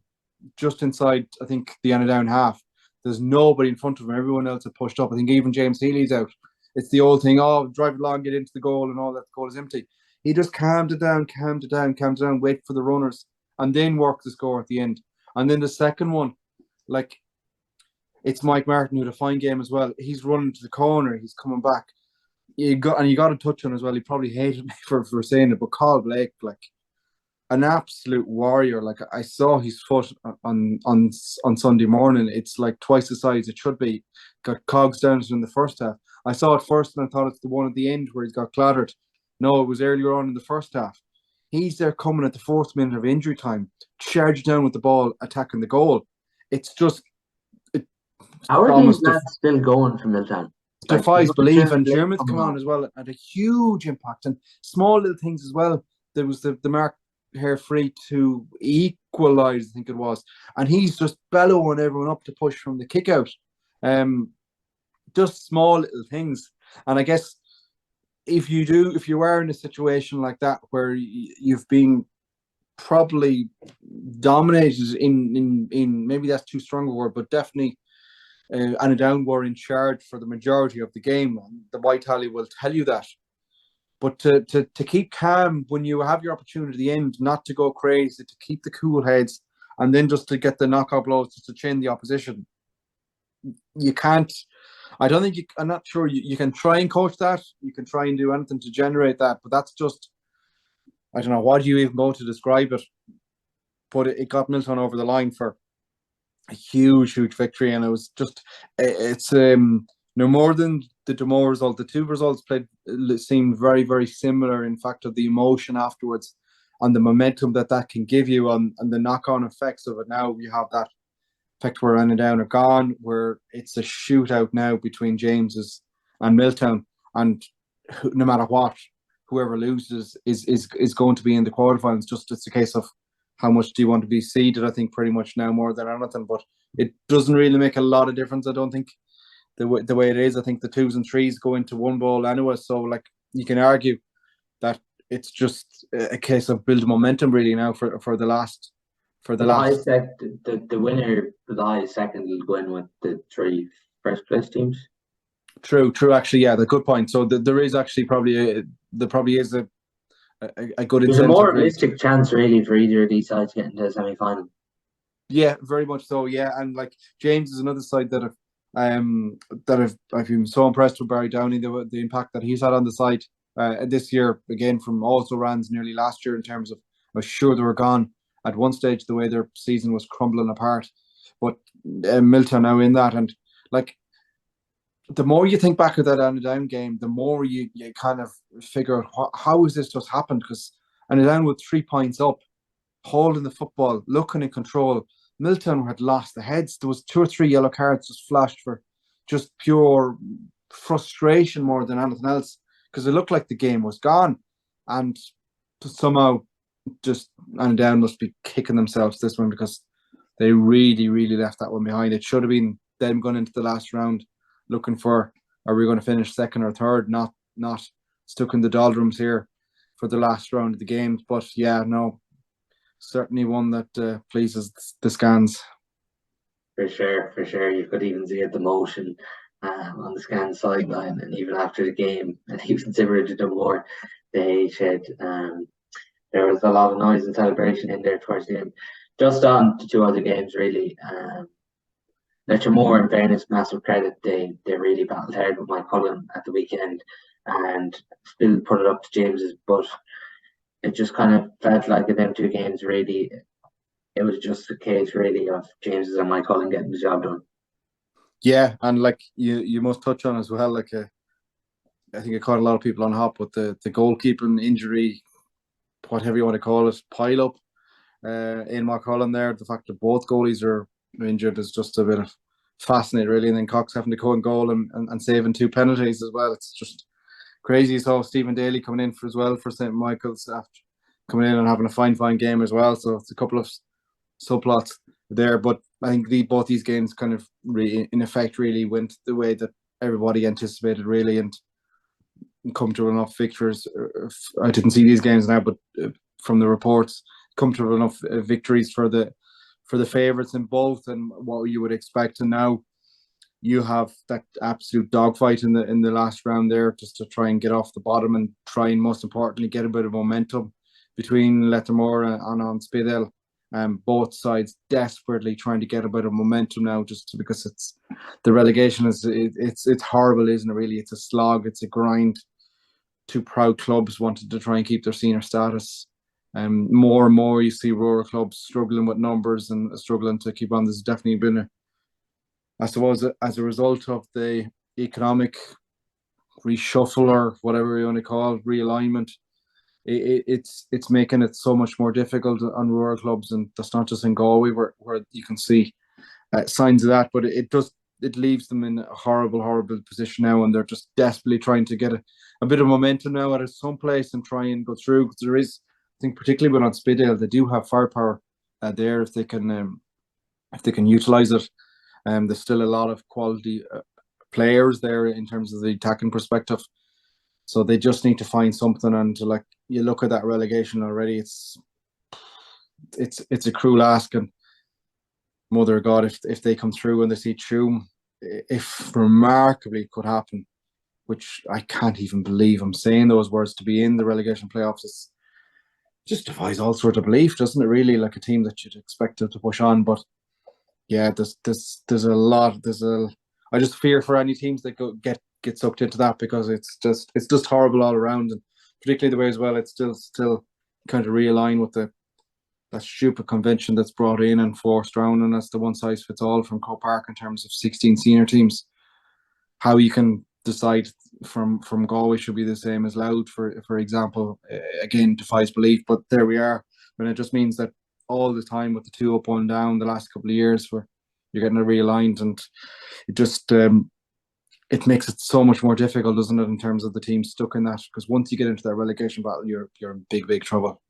just inside, I think, the end of down half. There's nobody in front of him. Everyone else had pushed up. I think even James Healy's out. It's the old thing, drive it along, get into the goal, and all that. The goal is empty. He just calmed it down, wait for the runners, and then work the score at the end. And then the second one, like, it's Mike Martin who had a fine game as well. He's running to the corner. He's coming back. You got to touch on as well. He probably hated me for saying it, but Carl Blake, like, an absolute warrior. Like, I saw his foot on Sunday morning. It's like twice the size it should be. Got cogs down in the first half. I saw it first and I thought it's the one at the end where he's got clattered. No, it was earlier on in the first half. He's there coming at the 4th minute of injury time, charged down with the ball, attacking the goal. It's just... How are these lads still going from Miltown? Defies belief, and Dermot's come on as well, had a huge impact, and small little things as well. There was the Mark Hare free to equalise, I think it was, and he's just bellowing everyone up to push from the kick out. Just small little things, and I guess if you are in a situation like that where you've been probably dominated in maybe that's too strong a word, but definitely and a downward in charge for the majority of the game, the White Tally will tell you that. But to keep calm when you have your opportunity at the end, not to go crazy, to keep the cool heads, and then just to get the knockout blows just to chain the opposition. You can't. I don't think I'm not sure you can try and coach that. You can try and do anything to generate that, but that's just, I don't know, what do you even go to describe it? But it got Miltown over the line for a huge victory, and it was just, it's no more than the Damore result. The two results seemed very, very similar. In fact, of the emotion afterwards and the momentum that can give you, and the knock-on effects of it. Now you have that effect where Down are gone, where it's a shootout now between James's and Miltown, and no matter what, whoever loses is going to be in the quarterfinals. Just it's a case of how much do you want to be seeded, I think, pretty much now more than anything. But it doesn't really make a lot of difference, I don't think, the way it is. I think the 2s and 3s go into one ball anyway. So, like, you can argue that it's just a case of building momentum really now for the last. I said the winner for the highest second will go in with the 3 first place teams. True. Actually, yeah, the good point. So there is actually probably is a a good There's a incentive. more Really. realistic chance, really, for either of these sides getting to the semi-final. Yeah, very much so. Yeah, and like James is another side that I've been so impressed with Barry Downey, the impact that he's had on the side this year, again from also Rans nearly last year in terms of I was sure they were gone at one stage the way their season was crumbling apart, but Miltown now in that, and like the more you think back of that Down game, the more you kind of figure out how has this just happened, because Down with 3 points up, holding the football, looking in control. Miltown had lost the heads. There was 2 or 3 yellow cards just flashed for just pure frustration more than anything else, because it looked like the game was gone, and somehow just Down must be kicking themselves this one, because they really, really left that one behind. It should have been them going into the last round looking for, are we going to finish second or third, not stuck in the doldrums here for the last round of the games. But yeah, no, certainly one that pleases the scans. For sure. You could even see it, the motion on the scan sideline, and even after the game, and even Zimmer did more. They said there was a lot of noise and celebration in there towards the end. Just on the 2 other games, really. Lettermore, in fairness, massive credit. They really battled hard with Mike Cullen at the weekend, and still put it up to James's. But it just kind of felt like in them 2 games, really, it was just a case really of James's and Mike Cullen getting the job done. Yeah, and like you must touch on as well, like I think it caught a lot of people on hop with the goalkeeping injury, whatever you want to call it, pile up in Mark Cullen there. The fact that both goalies are injured is just a bit of fascinating, really. And then Cox having to go in goal and saving 2 penalties as well. It's just crazy. So Stephen Daly coming in as well for St. Michael's, after coming in and having a fine game as well. So it's a couple of subplots there. But I think both these games kind of in effect really went the way that everybody anticipated, really, and comfortable enough victories. I didn't see these games now, but from the reports, comfortable enough victories for the favourites in both, and what you would expect. And now you have that absolute dogfight in the last round there, just to try and get off the bottom and try and, most importantly, get a bit of momentum between Lettermore and on Steede. Both sides desperately trying to get a bit of momentum now, just because it's the relegation it's horrible, isn't it? Really, it's a slog, it's a grind. 2 proud clubs wanted to try and keep their senior status. More and more you see rural clubs struggling with numbers and struggling to keep on. There's definitely been I suppose as a result of the economic reshuffle, or whatever you want to call it, realignment, it's making it so much more difficult on rural clubs, and that's not just in Galway where you can see signs of that, but it leaves them in a horrible position now, and they're just desperately trying to get a bit of momentum now at some place and try and go through, because there is, I think, particularly when on Spiddale, they do have firepower there if they can utilise it. There's still a lot of quality players there in terms of the attacking perspective, so they just need to find something. And like, you look at that relegation already, it's a cruel ask, and mother of God, if they come through and they see Tuam, if remarkably could happen, which I can't even believe I'm saying those words, to be in the relegation playoffs, it just defies all sort of belief, doesn't it? Really, like a team that you'd expect to push on. But yeah, there's a lot. I just fear for any teams that get sucked into that, because it's just horrible all around, and particularly the way as well it's still kind of realign with that stupid convention that's brought in and forced round, and that's the one size fits all from Croke Park in terms of 16 senior teams. How you can decide from Galway should be the same as Louth, for example, again, defies belief. But there we are, and it just means that all the time with the 2 up, 1 down the last couple of years, where you're getting it realigned, and it just it makes it so much more difficult, doesn't it, in terms of the team stuck in that? Because once you get into that relegation battle, you're in big trouble.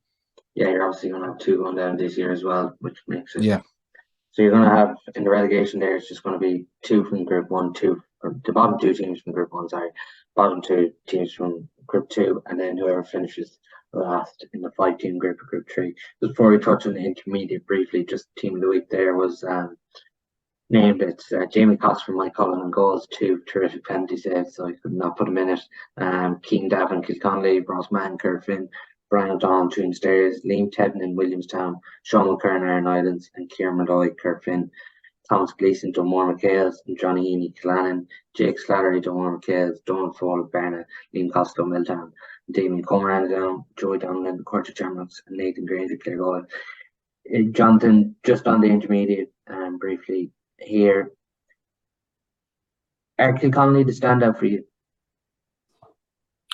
Yeah, you're obviously going to have 2 going down this year as well, which makes it. Yeah. So you're going to have, in the relegation there, it's just going to be 2 from Group 1, 2, or the bottom 2 teams from Group 1, bottom 2 teams from Group 2, and then whoever finishes last in the 5-team group of Group 3. Just before we touch on the intermediate briefly, just Team of the Week there was named. It's Jamie Cox from Mike Cullen and goals, 2 terrific penalty saves, so I could not put him in it. Keane Davin, Kilconnelly, Ross Mann, Kerr Finn, Brian O'Donnell, Tune Stairs, Liam Tebben in Williamstown, Sean McKern, Iron Islands, and Kieran Malloy, Kirkfinn, Thomas Gleeson, Dunmore McHales, and Johnny Heaney, Killannon, Jake Slattery, Dunmore McHales, Donald Fall, Barna, Liam Costello, Miltown, Damien Comer, down, Joey Donegan, Corte Shamrocks, and Nathan Granger, Claregalway. Jonathan, just on the intermediate, briefly here, are Kilconnelly the standout for you?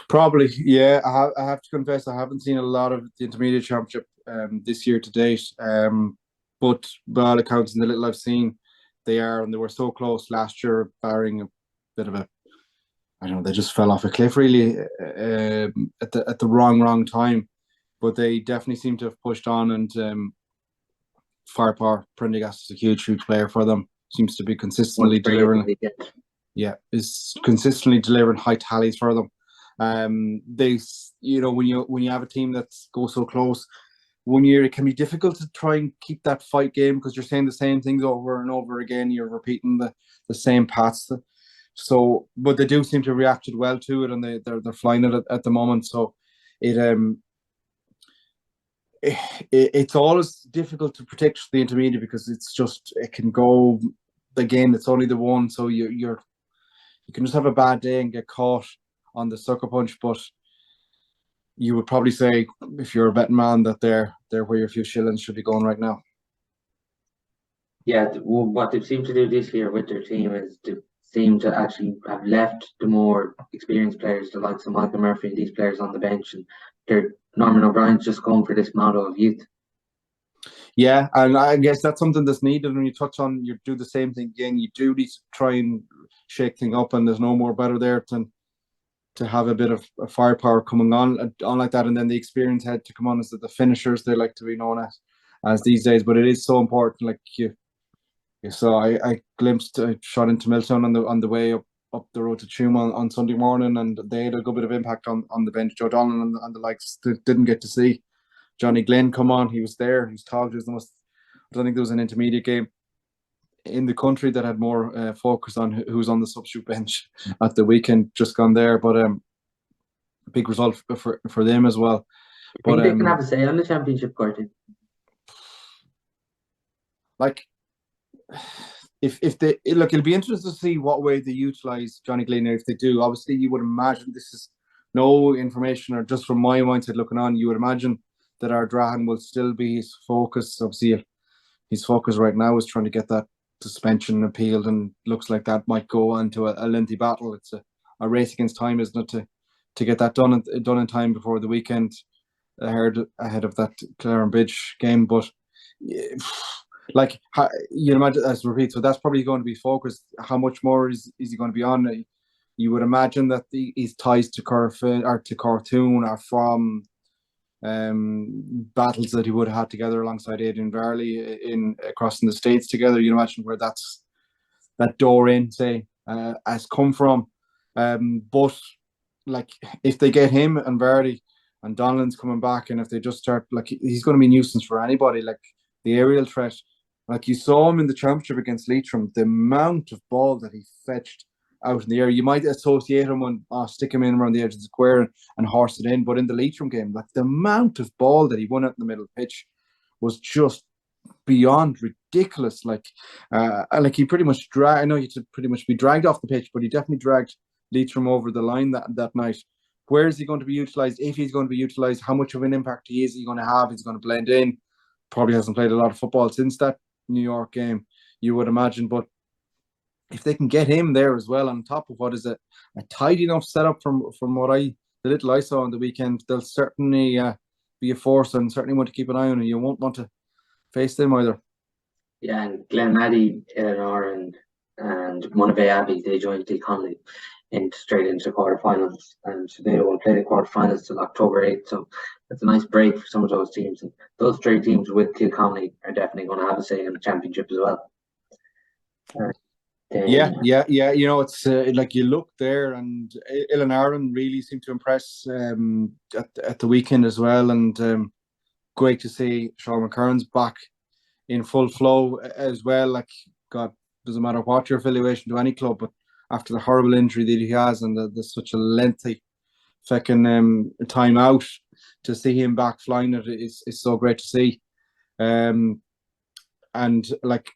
Probably, yeah. I have to confess, I haven't seen a lot of the intermediate championship this year to date. But by all accounts, in the little I've seen, they were so close last year, barring a bit of a, I don't know, they just fell off a cliff really at the wrong time. But they definitely seem to have pushed on, and Firepower Prendergast is a huge player for them. Seems to be consistently delivering. Yeah, is consistently delivering high tallies for them. They, when you have a team that goes so close, one year it can be difficult to try and keep that fight game because you're saying the same things over and over again. You're repeating the same paths. So, but they do seem to have reacted well to it, and they're flying it at the moment. So, it's always difficult to predict the intermediate because it can go. Again, it's only the one, so you can just have a bad day and get caught on the sucker punch. But you would probably say, if you're a betting man, that they're where your few shillings should be going right now. Yeah, what they've seemed to do this year with their team is to seem to actually have left the more experienced players, the likes of Michael Murphy and these players on the bench, and Norman O'Brien's just going for this model of youth. Yeah, and I guess that's something that's needed. When you touch on, you do the same thing again. You do need to try and shake things up, and there's no more better there than to have a bit of a firepower coming on like that, and then the experience head to come on as the finishers they like to be known as these days. But it is so important. Like you saw, I glimpsed a shot into Miltown on the way up the road to Tuam on Sunday morning, and they had a good bit of impact on the bench. Joe Donlan and the likes didn't get to see Johnny Glenn come on. He was there. He was talked. I don't think there was an intermediate game in the country that had more focus on who's on the substitute bench at the weekend just gone there. But a big result for them as well. I think they can have a say on the championship, Corte. Like, if they look, it'll be interesting to see what way they utilise Johnny Glenn. If they do, obviously you would imagine, this is no information or just from my mindset looking on, you would imagine that Ardrahan will still be his focus. Obviously, his focus right now is trying to get that suspension appealed, and looks like that might go on to a lengthy battle. It's a race against time, isn't it, to get that done in time before the weekend, ahead of that Clare Bridge game. But like you imagine, as repeat, so that's probably going to be focused. How much more is he going to be on? You would imagine that his ties to Corfin or to Cortoon are from battles that he would have had together alongside Adrian Varley across in the States together. You imagine where that door in, say, has come from. But like, if they get him and Varley and Donlan's coming back, and if they just start, like, he's going to be a nuisance for anybody. Like, the aerial threat, like you saw him in the championship against Leitrim, the amount of ball that he fetched out in the air. You might associate him and stick him in around the edge of the square and horse it in, but in the Leitrim game, like, the amount of ball that he won out in the middle of the pitch was just beyond ridiculous. Like he pretty much I know he should pretty much be dragged off the pitch, but he definitely dragged Leitrim over the line that night. Where is he going to be utilised? If he's going to be utilised, how much of an impact is he going to have? He's going to blend in. Probably hasn't played a lot of football since that New York game, you would imagine. But if they can get him there as well, on top of what is a tidy enough setup from what the little I saw on the weekend, they'll certainly be a force, and certainly want to keep an eye on it. You won't want to face them either. Yeah, and Glenmaddy, Eleanor, and Monavea Abbey, they joined Kilconnelly straight into quarterfinals, and so they won't play the quarterfinals till October 8th. So it's a nice break for some of those teams, and those three teams with Kilconnelly are definitely going to have a say in the championship as well. Yeah. You know, it's like, you look there, and Ilan really seemed to impress at the weekend as well, and great to see Sean McKern's back in full flow as well. Like, God, doesn't matter what your affiliation to any club, but after the horrible injury that he has, and there's such a lengthy fucking time out, to see him back flying it is so great to see. And like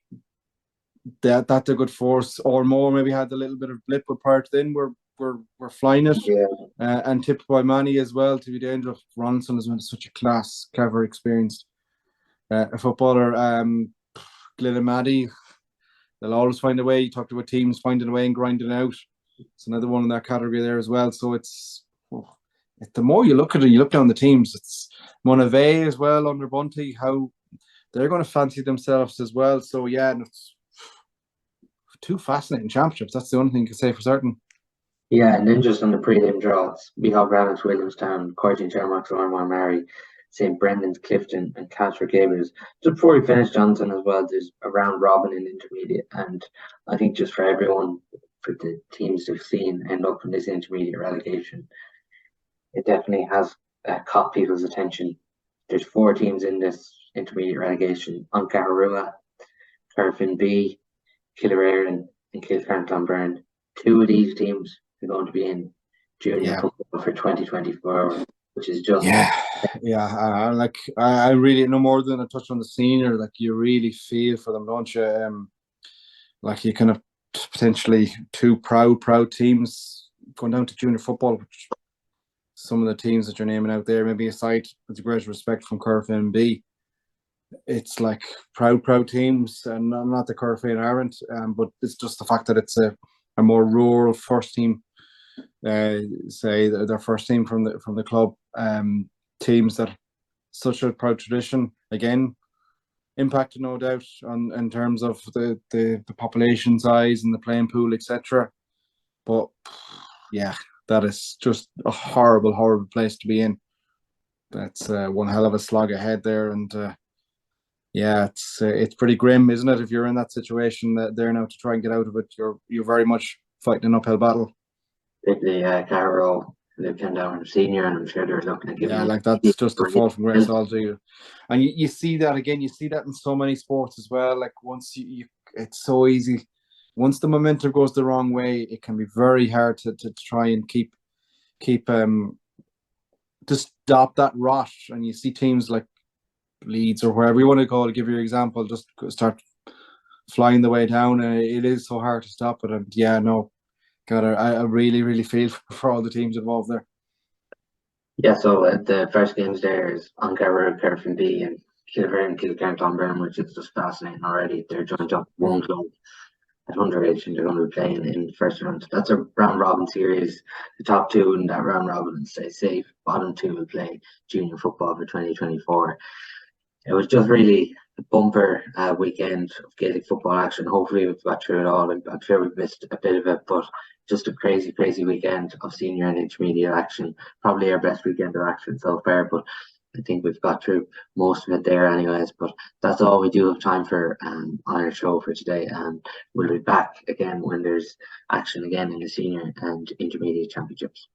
that they're good force. Or more maybe had a little bit of blip, but prior to then we're flying it. Yeah. And tipped by Manny as well to be dangerous. Ronson has been such a clever, experienced a footballer. Glenn and Maddie, they'll always find a way. You talked about teams finding a way and grinding out. It's another one in that category there as well. So the more you look at it, you look down the teams. It's Monavey as well under Bunty, how they're going to fancy themselves as well. So yeah, it's two fascinating championships. That's the only thing you can say for certain. Yeah, and then just on the prelim draws, we have Rabbits, Williamstown, Cortin, Shermarks, Ormore, Mary, St. Brendan's, Clifton, and Casper Gables. Just before we finish, Johnson, as well, there's a round robin in intermediate, and I think just for everyone, for the teams we've seen end up in this intermediate relegation, it definitely has caught people's attention. There's 4 teams in this intermediate relegation: Oncararua, Carfin B, Killererin, and Kilcarn-Clonberne. 2 of these teams are going to be in junior football for 2024, which is just like I really, no more than a touch on the senior, like you really feel for them, don't you? Like you kind of potentially 2 proud teams going down to junior football, which some of the teams that you're naming out there, maybe aside with the great respect from Carfin B, it's like proud teams, and not the Carfin aren't, but it's just the fact that it's a more rural first team, say their first team from the club, teams that such a proud tradition, again impacted no doubt on in terms of the population size and the playing pool, etc. But yeah, that is just a horrible place to be in. That's one hell of a slog ahead there, and yeah, it's pretty grim, isn't it? If you're in that situation there now to try and get out of it, you're very much fighting an uphill battle. particularly Carroll, they've come down senior, and I'm sure they're looking at giving. Yeah, like that's just a fall from grace all to you. And you see that again. You see that in so many sports as well. Like once you it's so easy. Once the momentum goes the wrong way, it can be very hard to try and keep to stop that rot. And you see teams like Leeds or wherever you want to go, to give your example, just start flying the way down, and it is so hard to stop it. And yeah, no, I really feel for all the teams involved there. Yeah, so the first games there is Oncararua, Carfin B, and Kilburn, Kilcarn-Clonberne, which is just fascinating already. They're joined up one club at underage, and they're going to be playing in the first round. That's a round robin series. The top 2 in that round robin stay safe. Bottom 2 will play junior football for 2024. It was just really a bumper weekend of Gaelic football action. Hopefully we've got through it all. I'm sure we've missed a bit of it, but just a crazy weekend of senior and intermediate action. Probably our best weekend of action so far, but I think we've got through most of it there anyways. But that's all we do have time for on our show for today. We'll be back again when there's action again in the senior and intermediate championships.